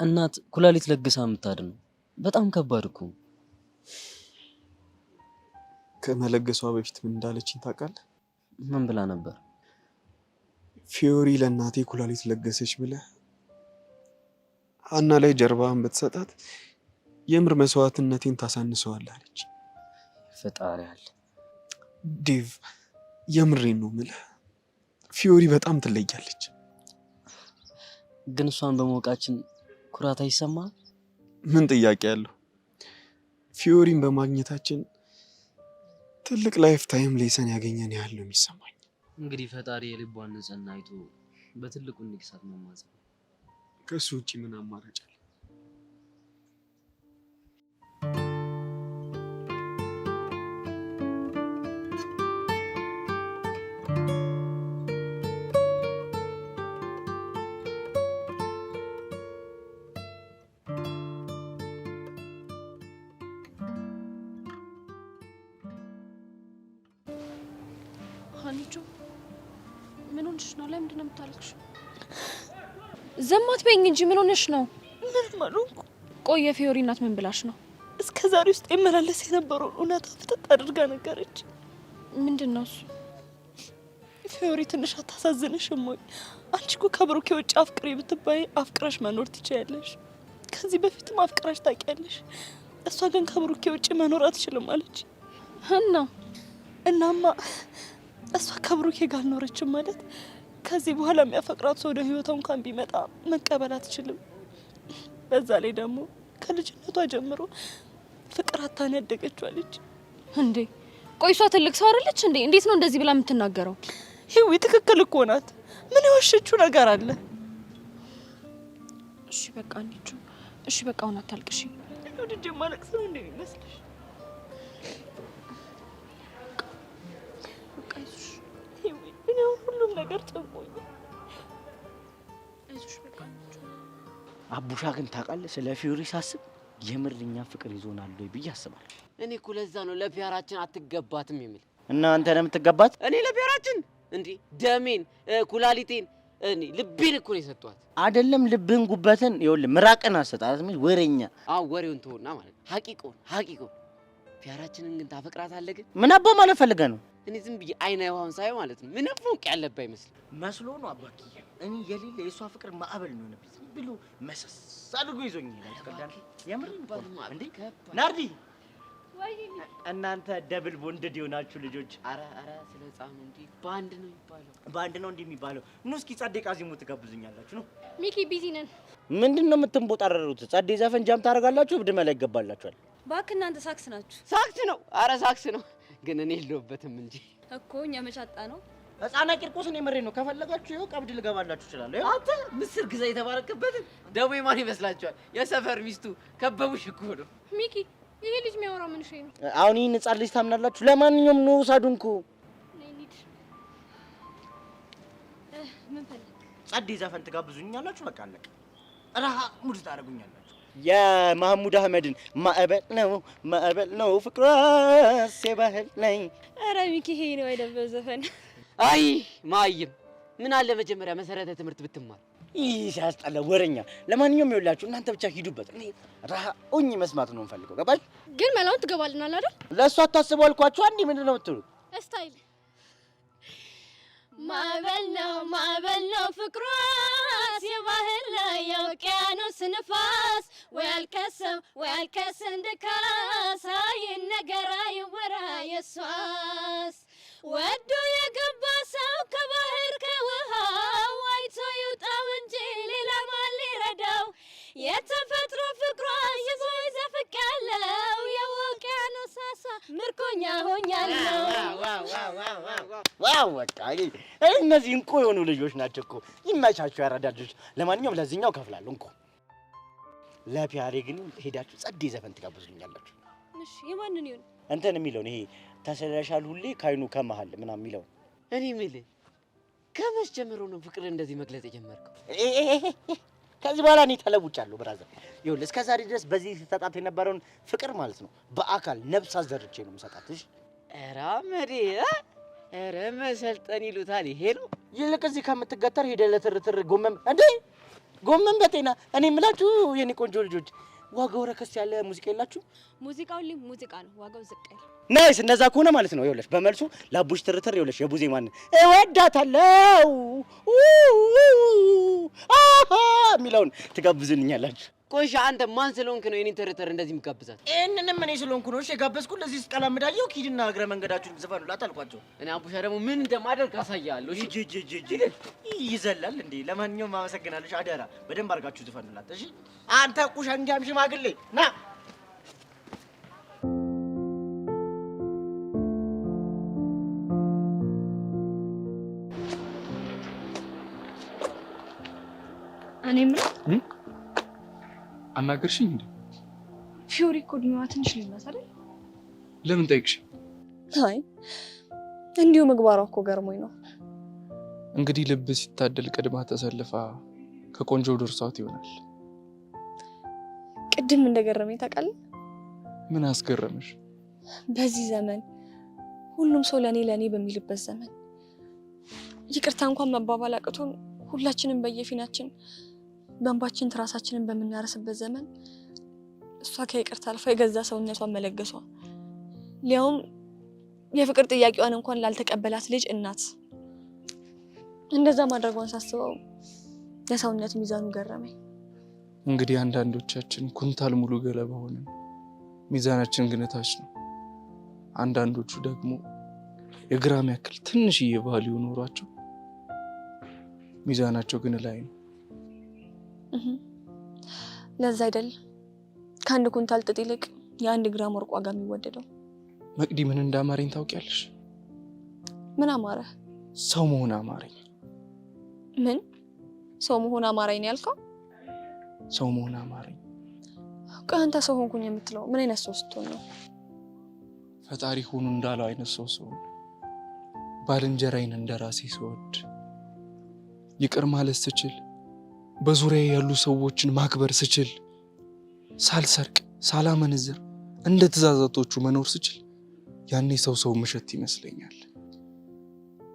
እናት ኩላሊት ለግሳ የምታድነው? በጣም ከባድ እኮ። ከመለገሷ በፊት ምን እንዳለችኝ ታውቃለህ? ምን ብላ ነበር? ፊዮሪ ለእናቴ ኩላሊት ለገሰች ብለህ ሀና ላይ ጀርባህን ብትሰጣት የምር መስዋዕትነቴን ታሳንሰዋለህ አለች። ፈጣሪ አለ። ዴቭ የምሬን ነው የምልህ፣ ፊዮሪ በጣም ትለያለች። ግን እሷን በማወቃችን ኩራት አይሰማህም? ምን ጥያቄ አለው? ፊዮሪን በማግኘታችን ትልቅ ላይፍ ታይም ሌሰን ያገኘን ያህል ነው የሚሰማኝ። እንግዲህ ፈጣሪ የልቧን ንጽህና አይቶ በትልቁ እንዲክሳት መማጸን። ከሱ ውጪ ምን አማራጭ አለ? ሀኒቾ ምን ሆነሽ ነው? ለምንድን ነው የምታለቅሽው? ዝም አትበይኝ እንጂ ምን ሆነሽ ነው? ምንም አልሆንኩም። ቆይ የፊዮሪ እናት ምን ብላሽ ነው? እስከ ዛሬ ውስጥ የመላለስ የነበረውን እውነት ፍጥጥ አድርጋ ነገረች። ምንድን ነው እሱ? ፊዮሪ ትንሽ አታሳዝንሽም ወይ? አንቺ እኮ ከብሩኬ ውጭ አፍቅሬ ብትባይ አፍቅረሽ መኖር ትችያለሽ። ከዚህ በፊትም አፍቅራሽ ታውቂያለሽ። እሷ ግን ከብሩኬ ውጭ መኖር አትችልም አለች። እናማ እሷ ከብሩኬ ጋር አልኖረችም ማለት ከዚህ በኋላ የሚያፈቅራት ሰው ወደ ህይወቷ እንኳን ቢመጣ መቀበል አትችልም። በዛ ላይ ደግሞ ከልጅነቷ ጀምሮ ፍቅር አታን ያደገችው አለች። እንዴ ቆይ እሷ ትልቅ ሰው አይደለች እንዴ? እንዴት ነው እንደዚህ ብላ የምትናገረው? ህይወት ትክክል እኮ ናት። ምን የዋሸችው ነገር አለ? እሺ በቃ አንቺ እሺ በቃ አሁን አታልቅሽ። ወድጄ ማለቅስ ነው እንዴ ይመስልሽ? በቃ አይዞሽ ህይወት፣ እኔ ሁሉም ነገር ጨንቆኝ። አይዞሽ በቃ አቡሻ ግን ታውቃለህ፣ ስለ ፊዮሪ ሳስብ የምርኛ ፍቅር ይዞናል ወይ ብዬ አስባለሁ። እኔ እኮ ለዛ ነው ለፒያራችን አትገባትም የሚል። እና አንተ ነው የምትገባት? እኔ ለፒያራችን እንዴ ደሜን፣ ኩላሊቴን፣ እኔ ልቤን እኮ ነው የሰጧት። አይደለም ልብህን፣ ጉበትን፣ ይኸውልህ ምራቅን አሰጣት። ምን ወሬኛ። አዎ ወሬውን ተውና ማለት ሀቂቆን ፒያራችንን ግን ታፈቅራታለህ? ግን ምን አባ ማለት ፈልገህ ነው? እኔ ዝም ብዬ አይና የዋን ሳይሆን ማለት ነው ምንም ፎቅ ያለበት አይመስልም መስሎ ነው አባክዬ። እኔ የሌለ የእሷ ፍቅር ማዕበል ነው ነበር ብሎ መሰስ አድርጎ ይዞኝ ይላል። ተቀዳል የምር እንዴ ናርዲ፣ እናንተ ደብል ቦንድድ የሆናችሁ ልጆች። አረ ስለ ህፃኑ እንዴ ባንድ ነው የሚባለው? ባንድ ነው እንዴ የሚባለው? ኑ እስኪ ጸዴ ቃዚሙ ትጋብዙኛላችሁ ነው? ሚኪ ቢዚ ነን። ምንድነው የምትንቦጣረሩት? ጸዴ ዘፈን ጃም ታደርጋላችሁ፣ ብድ መላ ይገባላችኋል። እባክህ እናንተ ሳክስ ናችሁ። ሳክስ ነው? አረ ሳክስ ነው፣ ግን እኔ የለሁበትም እንጂ እኮ እኛ መቻጣ ነው። ህፃና ቂርቆስን የምሬ ነው። ከፈለጋችሁ ይኸው ቀብድ ልገባላችሁ እችላለሁ። አንተ ምስር ግዛ የተባረከበትን ደግሞ የማን ይመስላችኋል? የሰፈር ሚስቱ ከበቡሽ እኮ ነው። ሚኪ ይሄ ልጅ የሚያወራው ምን ነው? አሁን ይህን ህፃን ልጅ ታምናላችሁ? ለማንኛውም ነው ሳዱንኩ ምን ፈልግ ጸዴ ዘፈን ትጋብዙኛላችሁ። በቃ አለቀ። ረሃ ሙድ ታደርጉኛላችሁ። የማህሙድ አህመድን ማዕበል ነው ፍቅሯስ የባህል ነኝ። ኧረ ሚኪ ይሄ ነው አይደለም ዘፈን። አይ ማይም ምን አለ መጀመሪያ መሰረተ ትምህርት ብትማር። ይህ ሲያስጠላ ወረኛ። ለማንኛውም ይኸውላችሁ እናንተ ብቻ ሂዱበት። እኔ ረሃኡኝ መስማት ነው የምፈልገው። ገባሽ? ግን መላውን ትገባልናል አይደል? ለእሱ አታስቡ አልኳችሁ። አንዴ ምንድን ነው የምትሉት? ስታይል ማዕበል ነው ፍቅሯስ የባህር ላይ የውቅያኖስ ንፋስ ወይ አልከስም ድካስ አይነገር አይወራ የሷስ ወዶ የገባ ሰው ከባህር ከውሃው አይቶ ይውጣው እንጂ ሌላ ማን ሊረዳው? የተፈጥሮ ፍቅሯ ይዞ ይዘፍቅ ያለው የውቅያኖስ አሳ ምርኮኛ ሆኛለሁ። ዋው በቃ እነዚህ እንቁ የሆኑ ልጆች ናቸው እኮ። ይመቻችሁ ያራዳ ልጆች። ለማንኛውም ለዚህኛው ከፍላለሁ እንቁ። ለፒያሬ ግን ሄዳችሁ ጸዴ ዘፈን ትጋብዙኛላችሁ። እሺ የማንን ይሁን? እንትን የሚለውን ይሄ ተሰለሻል ሁሌ ካይኑ ከመሃል ምናምን የሚለው። እኔ የምልህ ከመቼ ጀምሮ ነው ፍቅር እንደዚህ መግለጽ የጀመርከው? ከዚህ በኋላ እኔ ተለውጫለሁ ብራዘር። ይኸውልህ እስከ ዛሬ ድረስ በዚህ ተጣጣ የነበረውን ፍቅር ማለት ነው በአካል ነብስ አዘርቼ ነው የምሰጣትሽ። ኧረ አመዴ ኧረ መሰልጠን ይሉታል ይሄ ነው። ይልቅ እዚህ ከምትገተር ሄደህ ለትርትር ጎመን እንዴ ጎመን በጤና። እኔ የምላችሁ የኔ ቆንጆ ልጆች ዋጋው ረከስ ያለ ሙዚቃ የላችሁ? ሙዚቃው ሙዚቃ ነው፣ ዋጋው ዝቅ ያለ። ናይስ። እንደዛ ከሆነ ማለት ነው ይኸውልሽ፣ በመልሱ ላቡሽ ትርትር ይኸውልሽ፣ የቡዜ ማን እወዳታለሁ አሃ የሚለውን ትጋብዙልኛላችሁ። ቆይሻ አንተ ማን ስለሆንክ ነው የኔን ትርትር እንደዚህ የምጋብዛት? ይሄንንም እኔ ስለሆንኩ ነው እሺ የጋበዝኩት። ለዚህ ስቀላምዳየው ኪድና እግረ መንገዳችሁን ዝፈኑላት አልኳቸው። እኔ አቡሻ ደግሞ ምን እንደማደርግ አሳያለሁ። እሺ ይዘላል እንዴ? ለማንኛውም አመሰግናለሽ። አደራ በደንብ አድርጋችሁ ዝፈኑላት እሺ። አንተ ቁሸንጋም ሽማግሌ ና እኔም አናገርሽኝ እንዴ? ፊዮሪ እኮ እድሜዋ ትንሽ ልናት አይደል? ለምን ጠይቅሽ? አይ እንዲሁ ምግባሯ እኮ ገርሞኝ ነው። እንግዲህ ልብ ሲታደል ቅድማ ተሰልፋ ከቆንጆ ደርሷት ይሆናል። ቅድም እንደገረመኝ ታውቃለህ? ምን አስገረመሽ? በዚህ ዘመን ሁሉም ሰው ለኔ በሚልበት ዘመን ይቅርታ እንኳን መባባል አቅቶን ሁላችንም በየፊናችን በእንባችን ትራሳችንን በምናረስበት ዘመን እሷ ከይቅርታ አልፋ የገዛ ሰውነቷን መለገሷ፣ ሊያውም የፍቅር ጥያቄዋን እንኳን ላልተቀበላት ልጅ እናት እንደዛ ማድረጓን ሳስበው የሰውነት ሚዛኑ ገረመኝ። እንግዲህ አንዳንዶቻችን ኩንታል ሙሉ ገለባ ሆነን ሚዛናችን ግን ታች ነው። አንዳንዶቹ ደግሞ የግራም ያክል ትንሽዬ ቫልዩ ኖሯቸው ሚዛናቸው ግን ላይ ነው። ለዛ አይደል ከአንድ ኩንታል ጥጥ ይልቅ የአንድ ግራም ወርቅ ዋጋ የሚወደደው። መቅዲ ምን እንዳማረኝ ታውቂያለሽ? ምን አማረ? ሰው መሆን አማረኝ። ምን ሰው መሆን አማረኝ ነው ያልከው? ሰው መሆን አማረኝ። ከአንተ ሰው ሆንኩኝ የምትለው ምን አይነት ሰው ስትሆን ነው? ፈጣሪ ሁኑ እንዳለው አይነት ሰው ስሆን፣ ባልንጀራዬን እንደራሴ ስወድ፣ ይቅር ማለት ስችል፣ በዙሪያ ያሉ ሰዎችን ማክበር ስችል፣ ሳልሰርቅ ሳላመነዝር እንደ ትእዛዛቶቹ መኖር ስችል፣ ያኔ ሰው መሸት ይመስለኛል።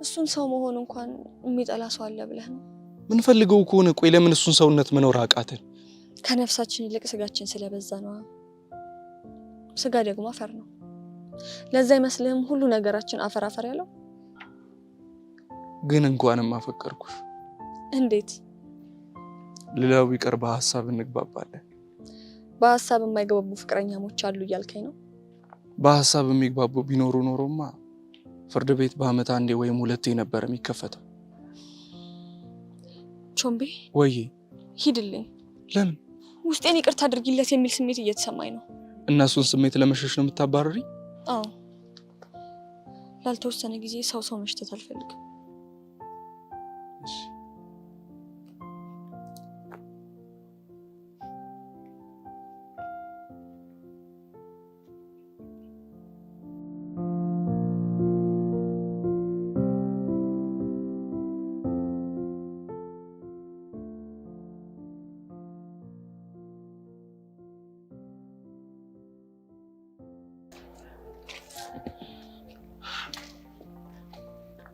እሱን ሰው መሆን እንኳን የሚጠላ ሰው አለ ብለህ ነው? ምን ፈልገው ከሆነ ቆይ ለምን እሱን ሰውነት መኖር አቃተን? ከነፍሳችን ይልቅ ስጋችን ስለበዛ ነው። ስጋ ደግሞ አፈር ነው። ለዛ ይመስልህም ሁሉ ነገራችን አፈር ያለው? ግን እንኳንም አፈቀርኩሽ። እንዴት? ሌላው ቢቀር በሐሳብ እንግባባለን። በሐሳብ የማይግባቡ ፍቅረኛሞች አሉ እያልከኝ ነው? በሐሳብ የሚግባቡ ቢኖሩ ኖሮማ ፍርድ ቤት በአመት አንዴ ወይም ሁለቴ ነበር የሚከፈተው። ቾምቤ ወይ ሂድልኝ። ለምን? ውስጤን ይቅርታ አድርጊለት የሚል ስሜት እየተሰማኝ ነው። እና እሱን ስሜት ለመሸሽ ነው የምታባረሪ? አዎ፣ ላልተወሰነ ጊዜ ሰው መሽተት አልፈልግም።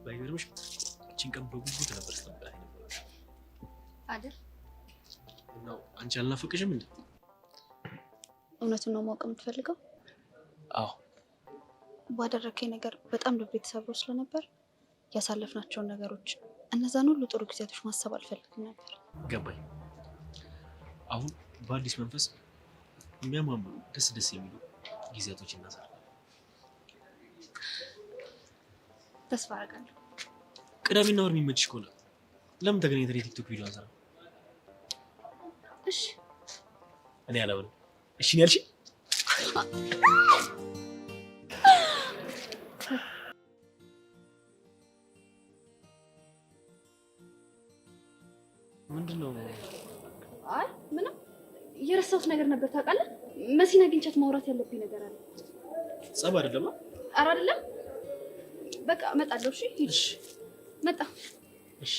ባይገርምሽ እቺን ቀን በጉጉት ነበር ስጠብቃት ነበር አይደል? ነው አንቺ አልናፈቅሽም እንዴ? እውነቱን ነው ማወቅ የምትፈልገው? አዎ። ባደረከኝ ነገር በጣም ልቤ ተሰብሮ ስለነበር ያሳለፍናቸውን ነገሮች እነዛን ሁሉ ጥሩ ጊዜያቶች ማሰብ አልፈልግም ነበር። ገባኝ። አሁን በአዲስ መንፈስ የሚያማምሩ ደስ የሚሉ ጊዜያቶች እናሳልፋለን። ተስፋ አደርጋለሁ። ቅዳሜና ወር የሚመችሽ ከሆነ ለምን ተገናኝተን የቲክቶክ ቪዲዮ አንሰራ? እሺ። እኔ አላውቅም። እሺ ነው ያልሽኝ? ምንድነው? አይ ምንም የረሳሁት ነገር ነበር ታውቃለህ። መሲን አግኝቻት ማውራት ያለብኝ ነገር አለ። ጸብ አይደለም? ኧረ አይደለም። በቃ እመጣለሁ። እሺ ሂድ። መጣ። እሺ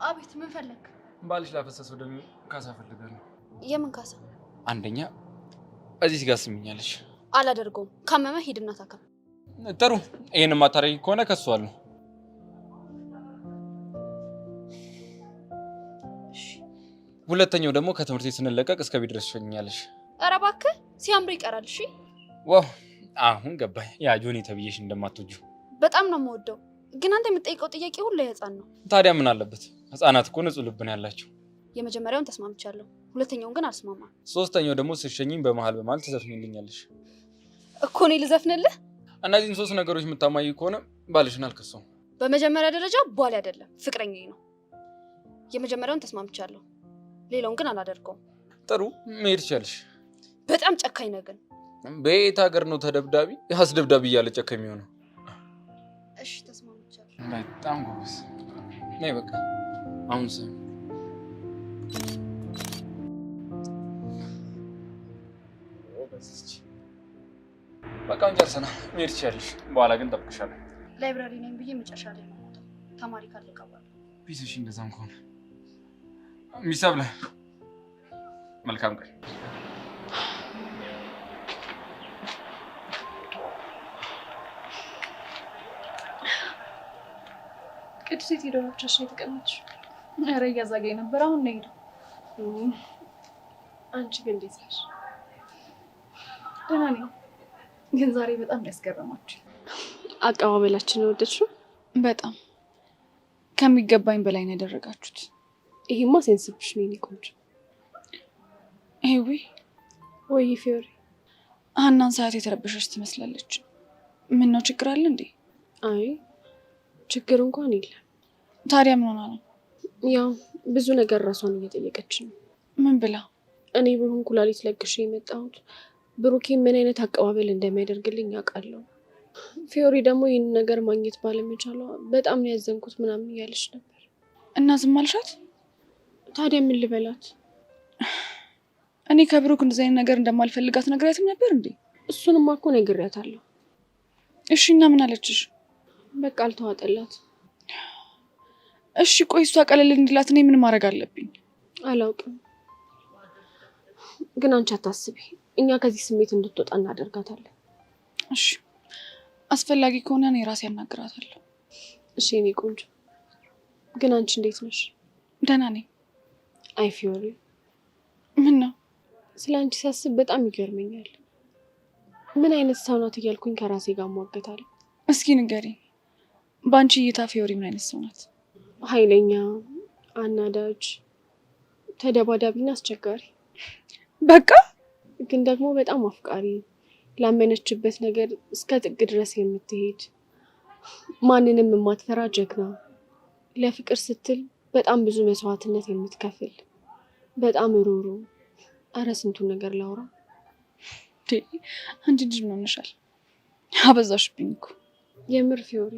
አቤት። ምን ፈለግ? ባልሽ ላፈሰሰው ደም ካሳ ፈልጋለሁ። የምን ካሳ? አንደኛ እዚህ ጋር ስሚኛለሽ። አላደርገውም። ካመመ ሂድና ታከም። ጥሩ ይሄን ማታረጊ ከሆነ ከሷለሁ። ሁለተኛው ደግሞ ከትምህርት ቤት ስንለቀቅ እስከ ቤት ድረስ ትሸኛለሽ። ኧረ እባክህ ሲያምር ይቀራል። እሺ ዋው አሁን ገባኝ። ያ ጆኒ ተብዬሽ እንደማትወጂው በጣም ነው የምወደው፣ ግን አንተ የምትጠይቀው ጥያቄ ሁሉ የህፃን ነው። ታዲያ ምን አለበት? ህፃናት እኮ ንጹህ ልብ ነው ያላቸው። የመጀመሪያውን ተስማምቻለሁ፣ ሁለተኛውን ግን አልስማማም። ሶስተኛው ደግሞ ስትሸኚኝ በመሀል ትዘፍኝልኛለሽ እኮ። እኔ ልዘፍንልህ? እነዚህን 3 ነገሮች የምታማይ ከሆነ ባልሽን አልከሰውም። በመጀመሪያ ደረጃ ባል አይደለም ፍቅረኛዬ ነው። የመጀመሪያውን ተስማምቻለሁ፣ ሌላውን ግን አላደርገውም። ጥሩ መሄድ ትችያለሽ። በጣም ጨካኝ ነህ ግን። በየት ሀገር ነው ተደብዳቢ አስደብዳቢ እያለ ጨካኝ የሚሆነው? እሺ ተስማምቻለሁ። በጣም ጎበዝ ነይ። በቃ አሁን ስም በቃ ጨርሰናል። መሄድ ትችያለሽ። በኋላ ግን እጠብቅሻለሁ። ላይብራሪ ነኝ ብዬ መጨረሻ ላይ ነው ተማሪ ካለቀ በኋላ። ፒስሽ እንደዛም ከሆነ ሚሰብለ መልካም ቀን። ቅድስት የት ሄደው ነው ብቻሽን የተቀመጥሽው? ኧረ እያዛገኝ ነበር። አሁን ነው ሄደው። አንቺ ግን እንዴት ነሽ? ደህና ነኝ፣ ግን ዛሬ በጣም ያስገረማችሁ አቀባበላችን ወደድሽው? በጣም ከሚገባኝ በላይ ነው ያደረጋችሁት። ይሄማ ሴንስብሽ ነው የኔ ቆንጆ። ይሄዊ ወይ ፊዮሪ፣ ሀናን ሰዓት የተረበሸች ትመስላለች። ምን ነው ችግር አለ እንዴ? አይ ችግር እንኳን የለም። ታዲያ ምን ሆና ነው? ያው ብዙ ነገር ራሷን እየጠየቀች ነው። ምን ብላ? እኔ ብሆን ኩላሊት ለግሼ የመጣሁት ብሩኬ ምን አይነት አቀባበል እንደሚያደርግልኝ አውቃለሁ። ፊዮሪ ደግሞ ይህን ነገር ማግኘት ባለመቻሏ በጣም ነው ያዘንኩት ምናምን እያለች ነበር። እና ዝም አልሻት? ታዲያ ምን ልበላት? እኔ ከብሩክ እንደዚህ አይነት ነገር እንደማልፈልጋት ነግሬያትም ነበር እንዴ? እሱንማ እኮ ነግሬያታለሁ። እሺ እና ምን አለችሽ? በቃ አልተዋጠላት። እሺ ቆይ እሷ ቀለል እንዲላት እኔ ምን ማድረግ አለብኝ? አላውቅም፣ ግን አንቺ አታስቢ፣ እኛ ከዚህ ስሜት እንድትወጣ እናደርጋታለን። እሺ አስፈላጊ ከሆነ እኔ ራሴ ያናግራታለሁ። እሺ የኔ ቆንጆ፣ ግን አንቺ እንዴት ነሽ? ደህና ነኝ። አይ ፊዮሪ፣ ምን ነው? ስለ አንቺ ሳስብ በጣም ይገርመኛል። ምን አይነት ሰው ናት እያልኩኝ ከራሴ ጋር እሟገታለሁ። እስኪ ንገሪኝ፣ በአንቺ እይታ ፊዮሪ ምን አይነት ሰው ናት? ኃይለኛ፣ አናዳጅ፣ ተደባዳቢና አስቸጋሪ። በቃ ግን ደግሞ በጣም አፍቃሪ፣ ላመነችበት ነገር እስከ ጥግ ድረስ የምትሄድ፣ ማንንም የማትፈራ ጀግና፣ ለፍቅር ስትል በጣም ብዙ መስዋዕትነት የምትከፍል፣ በጣም ሩሩ። አረ ስንቱን ነገር ላውራ። አንቺ ልጅ ምን ሆነሻል? አበዛሽብኝ እኮ። የምር ፊዮሪ፣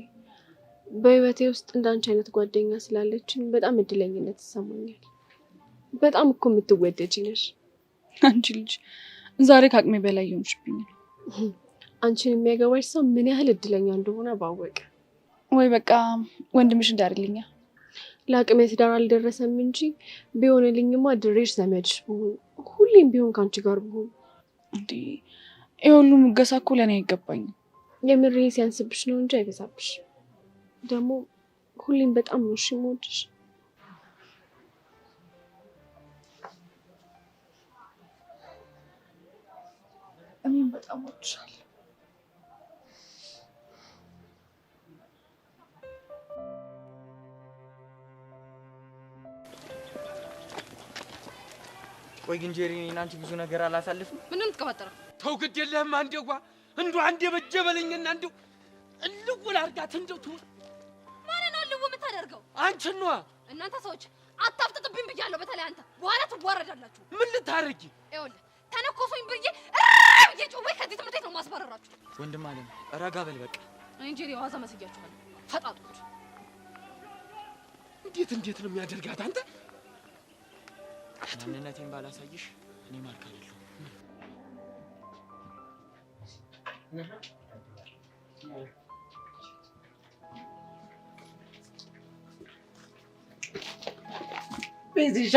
በህይወቴ ውስጥ እንዳንቺ አይነት ጓደኛ ስላለችን በጣም እድለኝነት ይሰማኛል። በጣም እኮ የምትወደጂ ነሽ። አንቺ ልጅ ዛሬ ከአቅሜ በላይ የሆንሽብኝ ነው። አንቺን የሚያገባሽ ሰው ምን ያህል እድለኛ እንደሆነ ባወቀ። ወይ በቃ ወንድምሽ እንዳርልኛ። ለአቅሜ ትዳር አልደረሰም እንጂ ቢሆንልኝማ ድሬሽ ዘመድሽ ብሆን፣ ሁሌም ቢሆን ከአንቺ ጋር ብሆን። እንዴ ይሄ ሁሉ ሙገሳ እኮ ለእኔ አይገባኝም። የምሬ ሲያንስብሽ ነው እንጂ አይበዛብሽ። ደግሞ ሁሌም በጣም ነው እሺ የምወድሽ። እኔም በጣም ወድሻለሁ። ቆይ ግን ጄሪ፣ እኔና አንቺ ብዙ ነገር አላሳልፍም። ምንም ትቀባጠረው? ተው ግድ የለህም። አንዴዋ እንዱ አንዴ በጀበለኝና እንዱ እልውል አርጋት እንደው ቱ ማንን ነው ልው የምታደርገው? አንቺን ነዋ። እናንተ ሰዎች አታፍጥጥብኝ ብያለሁ። በተለይ አንተ በኋላ ትዋረዳላችሁ። ምን ልታረጊ? ይኸውልህ ተነኮሱኝ ብዬ ጮቤ ከዚህ ትምህርት ቤት ነው ማስባረራችሁ። ወንድም አለም ረጋ በል በቃ። እኔ እንጂ የዋዛ መስያችኋለሁ ፈጣጦች። እንዴት ነው የሚያደርጋት? አንተ ማንነቴን ባላሳይሽ እኔ ማርክ አይደለሁ። ቤዚሻ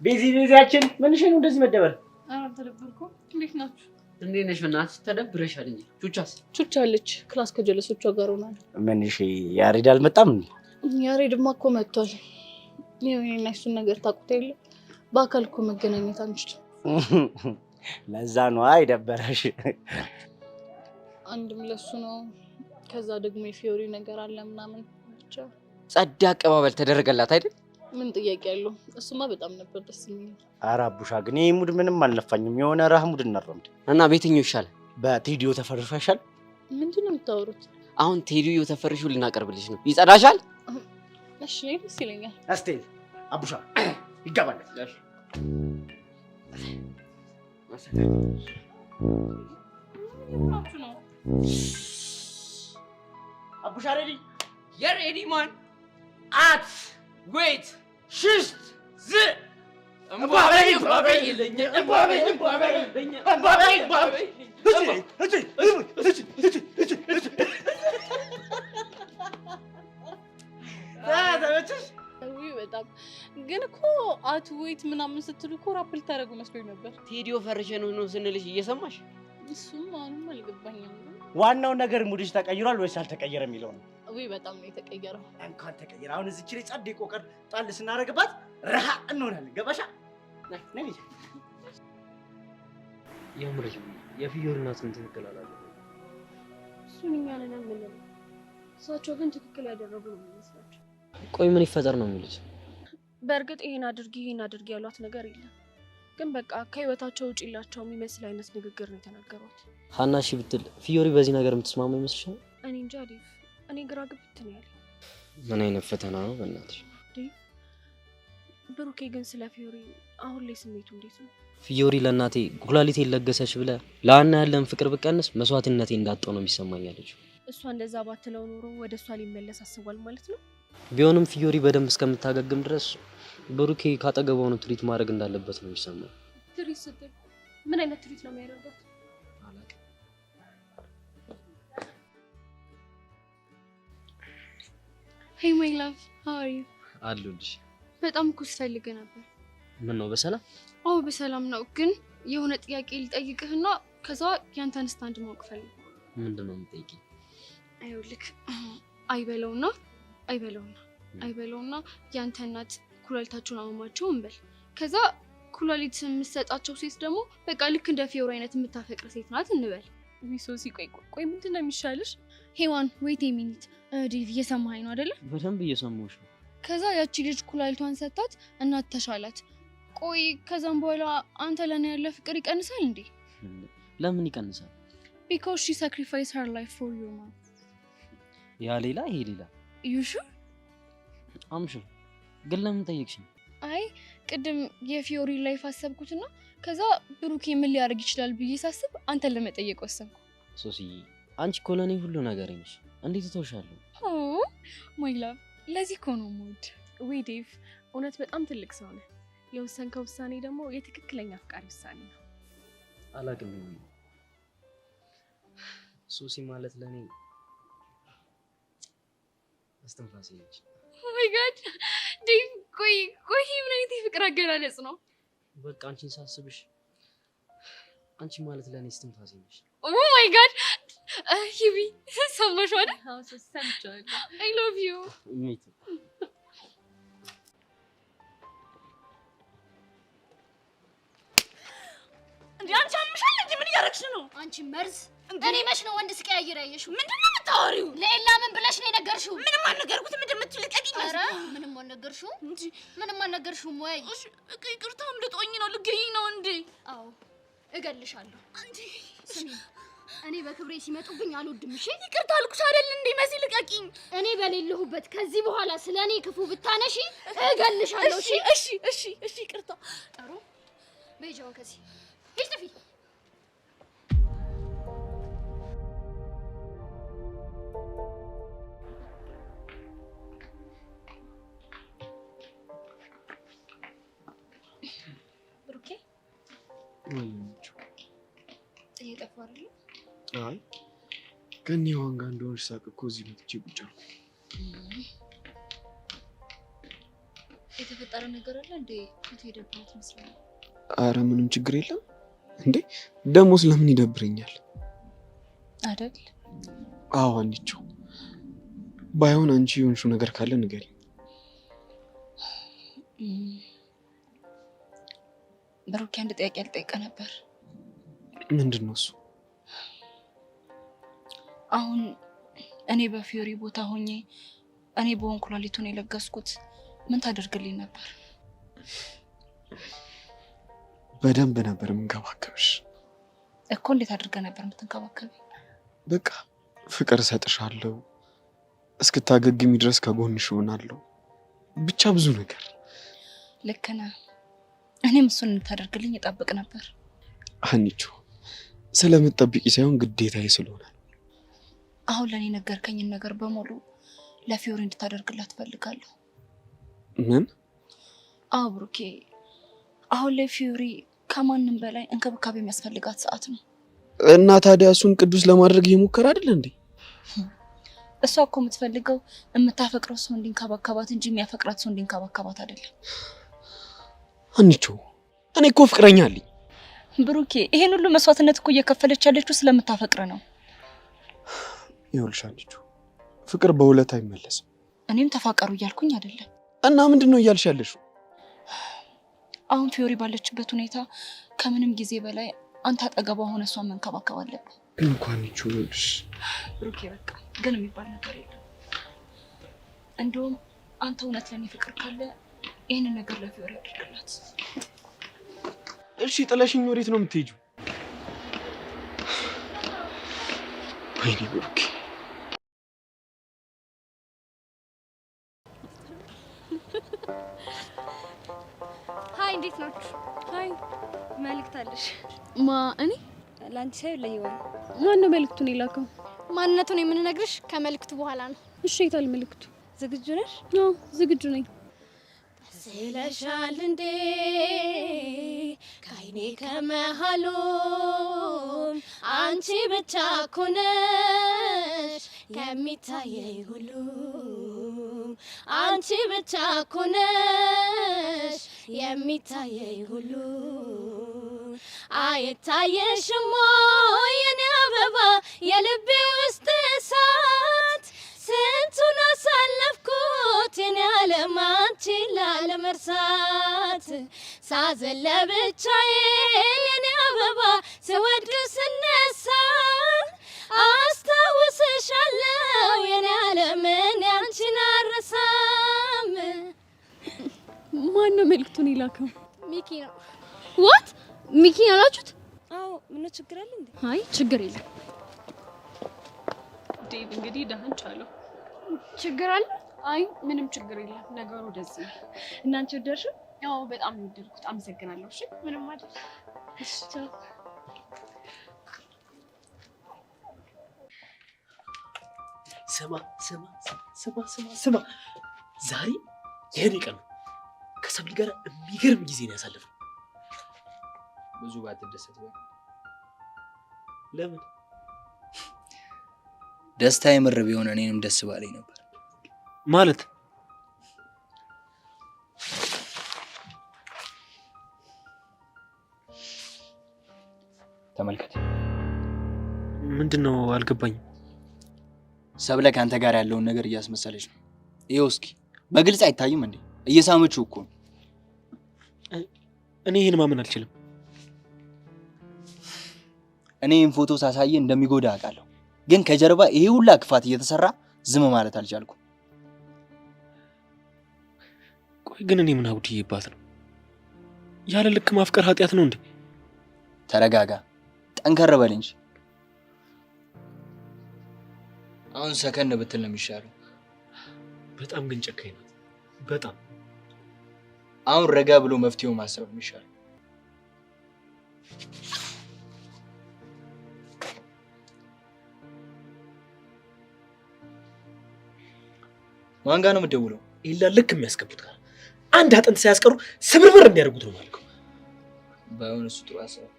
ቤዚያችን ምንሽ ነው እንደዚህ መደበር? ኧረ አልተደበርኩም። እንዴት ናችሁ? እንዴት ነሽ? በእናትሽ ተደብረሻል እንጂ። ቹቻስ? ቹቻ አለች ክላስ ከጀለሶቿ ጋር ሆና ነው። ምን እሺ፣ ያሬድ አልመጣም እንዴ? ያሬድማ እኮ መጥቷል። እኔና እሱን ነገር ታውቁት የለ በአካል እኮ መገናኘት አንችልም። ለዛ ነው አይደበረሽ። አንድም ለሱ ነው። ከዛ ደግሞ የፊዮሪ ነገር አለ ምናምን ብቻ ጸዳ አቀባበል ተደረገላት አይደል? ምን ጥያቄ ያለው? እሱማ በጣም ነበር ደስ የሚል። ኧረ አቡሻ ግን ይሄ ሙድ ምንም አልነፋኝም። የሆነ ረህ ሙድ እናረምድ እና ቤተኛው ይሻላል። በቴዲዮ ተፈርሾ ይሻል። ምንድን ነው የምታወሩት? አሁን ቴዲዮ ተፈርሾ ልናቀርብልሽ ነው። ይጸዳሻል? እሺ ደስ ይለኛል። እስቲ አቡሻ ይገባል። አቡሻ ሬዲ? የሬዲ ማን አት ዌት ሽስት ዝ እምባበይ እምባበይ ይለኛ እምባበይ እምባበይ ይለኛ እምባበይ እምባበይ በጣም ግን እኮ አት ዌት ምናምን ስትሉ እኮ ራፕ ልታደርጉ መስሎኝ ነበር። ቴዲዮ ፈርሸን ነው ስንልሽ እየሰማሽ? እሱም አሁንም አልገባኝም። ዋናው ነገር ሙድሽ ተቀይሯል ወይስ አልተቀየረ የሚለው ነው። ወይ በጣም ነው የተቀየረው። እንኳን ተቀየረ። አሁን እዚች ላይ ጸዴ ቆቀር ጣል ስናደርግባት ረሃ እንሆናለን። ገባሻ? ነይ የምርሽ የፊዮሪ እናትን ትክክል አላለም። እሱን እኛ ነን የምንለው፣ እሳቸው ግን ትክክል ያደረጉ ነው የሚመስላቸው። ቆይ ምን ይፈጠር ነው የሚሉት? በእርግጥ ይሄን አድርጊ ያሏት ነገር የለም፣ ግን በቃ ከህይወታቸው ውጭ ላቸው የሚመስል አይነት ንግግር ነው የተናገሯት። ሀና እሺ ብትል ፊዮሪ በዚህ ነገር የምትስማማ ይመስልሻል? እኔ እንጃ ዴቭ፣ እኔ ግራ ግብት ነው ያለኝ። ምን አይነት ፈተና ነው በእናትሽ? ዴቭ፣ ብሩኬ ግን ስለ ፊዮሪ አሁን ላይ ስሜቱ እንዴት ነው? ፊዮሪ ለእናቴ ኩላሊቴን ለገሰች ብለህ ለሀና ያለን ፍቅር ብቀንስ መስዋዕትነቴ እንዳጣው ነው የሚሰማኝ አለችው። እሷ እንደዛ ባትለው ኖሮ ወደ እሷ ሊመለስ አስቧል ማለት ነው። ቢሆንም ፊዮሪ በደንብ እስከምታገግም ድረስ ብሩኬ ካጠገቧ ነው ትሪት ማድረግ እንዳለበት ነው የሚሰማኝ። ትሪት ስትል ምን አይነት ትሪት ነው የሚያደርጋት? ሄይ ማይ ላቭ ሃው አር ዩ? አሉልሽ። በጣም እኮ ስፈልግህ ነበር። ምን ነው በሰላም? አዎ በሰላም ነው፣ ግን የሆነ ጥያቄ ልጠይቅህና ከዛ ያንተን ስታንድ ማወቅ ፈልግ። ምንድን ነው የምጠይቂኝ? አይውልክ አይበለውና ያንተ እናት ኩላሊታቸውን አመማቸው እንበል። ከዛ ኩላሊት የምትሰጣቸው ሴት ደግሞ በቃ ልክ እንደ ፊዮሪ አይነት የምታፈቅር ሴት ናት እንበል። ዊሶሲ ቆይ ምንድን ነው የሚሻልሽ? ሄዋን ዌት ሚኒት ዴቭ እየሰማኸኝ ነው አይደለ? በደንብ እየሰማሁሽ ነው። ከዛ ያቺ ልጅ ኩላሊቷን ሰጣት፣ እናት ተሻላት። ቆይ ከዛም በኋላ አንተ ለኔ ያለ ፍቅር ይቀንሳል እንዴ? ለምን ይቀንሳል? because she sacrificed her life for you man። ያ ሌላ ይሄ ሌላ። you sure? አምሽር ግን ለምን ጠየቅሽኝ? አይ ቅድም የፊዮሪ ላይፍ አሰብኩትና ከዛ ብሩኬ ምን ሊያደርግ ይችላል ብዬ ሳስብ አንተን ለመጠየቅ ወሰንኩ። ሶሲ አንቺ እኮ ለኔ ሁሉ ነገር ነሽ። እንዴት እተውሻለሁ? ኦ ማይ ላቭ፣ ለዚህ እኮ ነው ሙድ። ወይ ዴቭ፣ እውነት በጣም ትልቅ ሰው ነህ። የወሰንከው ውሳኔ ደግሞ የትክክለኛ አፍቃሪ ውሳኔ ነው። አላውቅም። ሶሲ ማለት ለኔ አስተንፋሴ ነች። ኦ ማይ ጋድ ዴቭ፣ ቆይ ምን አይነት የፍቅር አገላለጽ ነው? በቃ አንቺን ሳስብሽ አንቺ ማለት ለኔ አስተንፋሴ ነች። ኦ ማይ ጋድ ሂቢ፣ ሰማሽ አይደል? አዎ ሰምቻለሁ። አይ ላቭ ዩ ሜት እንዴ አንቺ አምሻል እንዴ? ምን እያደረግሽ ነው? አንቺ መርዝ! እኔ መች ነው ወንድ ስቀያይር ያየሽው? ምንድነው የምታወሪው? ለኤላ ምን ብለሽ ነው የነገርሽው? ምንም አልነገርኩትም። ምንድን የምትልቀቂኝ? ኧረ ምንም አልነገርሽውም እንጂ ምንም አልነገርሽውም ወይ? እሺ ይቅርታ፣ አምልጦኝ ነው። ልገይኝ ነው እንዴ? አዎ እገልሻለሁ። አንቺ ስሚ፣ እኔ በክብሬ ሲመጡብኝ አልወድም። እሺ ይቅርታ አልኩሽ አይደል እንዴ? መሲ ልቀቂኝ። እኔ በሌለሁበት ከዚህ በኋላ ስለኔ ክፉ ብታነሺ እገልሻለሁ። እሺ ይቅርታ። ጥሩ በይጃው ከዚህ ሂጂ ጥፊ። ብሩኬ እየጠፋ አይደል? አይ ከኔ ዋን ጋር እንደሆነች ሳቅ እኮ እዚህ መጥቼ ቁጭ አልኩ። የተፈጠረ ነገር አለ እንዴ? የት ሄደባት ይመስላል? አረ ምንም ችግር የለም። እንዴ ደሞስ ለምን ይደብረኛል አይደል? አዎ አንቺው ባይሆን አንቺ የሆንሽው ነገር ካለ ንገሪኝ። ብሩኬ አንድ ጥያቄ ልጠይቅህ ነበር። ምንድን ነው እሱ? አሁን እኔ በፊዮሪ ቦታ ሆኜ እኔ በሆን ኩላሊቱን የለገስኩት ምን ታደርግልኝ ነበር? በደንብ ነበር የምንከባከብሽ እኮ። እንዴት አድርገህ ነበር የምትንከባከብ? በቃ ፍቅር እሰጥሻለሁ፣ እስክታገግሚ ድረስ ከጎንሽ እሆናለሁ፣ ብቻ ብዙ ነገር። ልክ ነህ። እኔም እሱን እንድታደርግልኝ እጠብቅ ነበር። አንቺ ስለምትጠብቂ ሳይሆን ግዴታዬ ስለሆነ። አሁን ለኔ ነገርከኝን ነገር በሙሉ ለፊዮሪ እንድታደርግላት ፈልጋለሁ። ምን? አዎ ብሩኬ፣ አሁን ላይ ፊዮሪ ከማንም በላይ እንክብካቤ የሚያስፈልጋት ሰዓት ነው። እና ታዲያ እሱን ቅዱስ ለማድረግ እየሞከረ አይደል እንዴ? እሷ እኮ የምትፈልገው የምታፈቅረው ሰው እንዲንከባከባት እንጂ የሚያፈቅራት ሰው እንዲንከባከባት አይደለም። አንቺ እኔ እኮ ፍቅረኛ አለኝ። ብሩኬ፣ ይሄን ሁሉ መስዋዕትነት እኮ እየከፈለች ያለችው ስለምታፈቅር ነው። ይኸውልሽ አንቺ ፍቅር በሁለት አይመለስም። እኔም ተፋቀሩ እያልኩኝ አይደለም። እና ምንድነው እያልሽ ያለሽው? አሁን ፊዮሪ ባለችበት ሁኔታ ከምንም ጊዜ በላይ አንተ አጠገቧ ሆነ እሷን መንከባከብ አለብህ። እንኳን ይችላልሽ ብሩኬ፣ በቃ ግን የሚባል ነገር የለም። እንደውም አንተ እውነት ለኔ ፍቅር ካለ ይሄንን ነገር ለፊዮሪ አድርግላት። እሺ፣ ጥለሽኝ ወዴት ነው የምትሄጂው? ወይኔ ብሩኬ። ሀይ፣ እንዴት ናችሁ? ሀይ፣ መልእክት አለሽ? እኔ ለአንቺ ሳይሆን ለይዋን። ማን ነው መልእክቱን የላከው? ማንነቱን የምንነግርሽ ከመልእክቱ በኋላ ነው። እሺ፣ የታል መልእክቱ? ዝግጁ ነሽ? አዎ፣ ዝግጁ ነኝ። ስለሻል እንዴ ከአይኔ ከመሃሉ አንቺ ብቻ እኮ ነሽ የሚታየኝ ሁሉ አንቺ ብቻ እኮ ነሽ የሚታየኝ ሁሉ አይታየሽም ወይ የኔ አበባ የልቤ ውስጥ እሳት ስንቱን አሳለፍኩት የኔ ዓለም አንቺን ላለመርሳት ሳዘን ለብቻዬን የኔ አበባ ስወድቅ ስነሳ አስታውስሻለሁ የኔ ዓለም እኔ አንቺን አልረሳም። ማን ነው መልእክቱን የላከው? ሚኪ ነው። ዋት ሚኪ ያላችሁት? አዎ። ምን ችግር አለ እንዴ? አይ ችግር የለም። ዴቭ እንግዲህ ደህን ቻለው። ችግር አለ? አይ ምንም ችግር የለም። ነገሩ ደዚህ ነው። እናንቺ ወደድሽው? አዎ በጣም ነው የወደድኩት። አመሰግናለሁ። እሺ ምንም አይደል። እሺ ቻው። ስማ ዛሬ የኔ ቀን ነው። ከሰብል ጋር የሚገርም ጊዜ ነው ያሳለፍነው። ብዙ ባትደሰት ወይ? ለምን? ደስታ የምር ቢሆን እኔንም ደስ ባለኝ ነበር። ማለት ተመልከት። ምንድነው? አልገባኝም። ሰብለ ከአንተ ጋር ያለውን ነገር እያስመሰለች ነው። ይኸው እስኪ በግልጽ አይታይም እንዴ? እየሳመችው እኮ ነው። እኔ ይሄን ማመን አልችልም። እኔ ይህን ፎቶ ሳሳየ እንደሚጎዳ አውቃለሁ፣ ግን ከጀርባ ይሄ ሁላ ክፋት እየተሰራ ዝም ማለት አልቻልኩም። ቆይ ግን እኔ ምን አጉድዬባት ነው? ያለ ልክ ማፍቀር ኃጢአት ነው እንዴ? ተረጋጋ፣ ጠንከር በል እንጂ። አሁን ሰከን ብትል ነው የሚሻለው። በጣም ግን ጨካኝ ናት። በጣም አሁን ረጋ ብሎ መፍትሄው ማሰብ ነው የሚሻለው። ማን ጋር ነው የምትደውለው? ኢላ ልክ የሚያስገቡት ጋር አንድ አጥንት ሳያስቀሩ ስብርብር እንዲያደርጉት ነው ማለት ነው። ባይሆን እሱ ጥሩ አሰብ።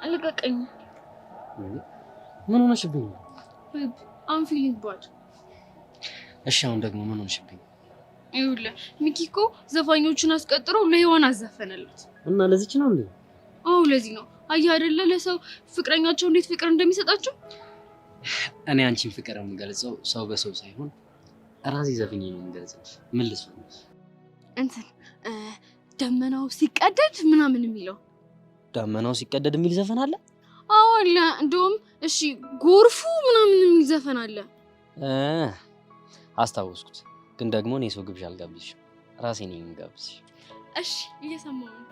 አልቀቀኝ። ምን ሆነሽብኝ? I'm feeling bad. እሺ አሁን ደግሞ ምን ሆነሽብኝ? ይኸውልህ ሚኪ እኮ ዘፋኞቹን አስቀጥሮ ለሔዋን አዘፈነላት እና ለዚች ነው እንዴ? አዎ ለዚህ ነው። አየህ አይደለ ለሰው ፍቅረኛቸው እንዴት ፍቅር እንደሚሰጣቸው። እኔ አንቺን ፍቅር የምገልጸው ሰው በሰው ሳይሆን ራሴ ዘፍኜ ነው የምገልጸው። ምን ልስፈልሽ? እንትን ደመናው ሲቀደድ ምናምን የሚለው ደመናው ሲቀደድ የሚል ዘፈን አለ? አዎ አለ። እንደውም እሺ ጎርፉ ምናምን የሚል ዘፈን አለ። አስታወስኩት። ግን ደግሞ እኔ ሰው ግብዣ አልጋብዝሽም፣ ራሴ ነኝ የምጋብዝሽ። እሺ እየሰማሁ ነው።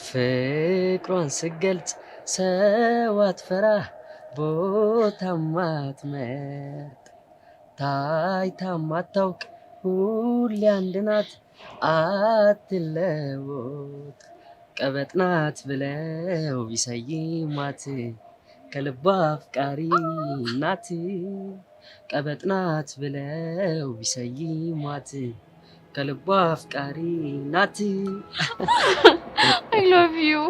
ፍቅሯን ስገልጽ ሰው አትፈራ ቦታም አትመርጥ ታይታም አታውቅ ሁሌ አንድ ናት አትለወጥ ቀበጥ ናት ብለው ቢሰይሟት ከልቧ አፍቃሪ ናት ቀበጥ ናት ብለው ቢሰይሟት ከልቧ አፍቃሪ ናት። I love you.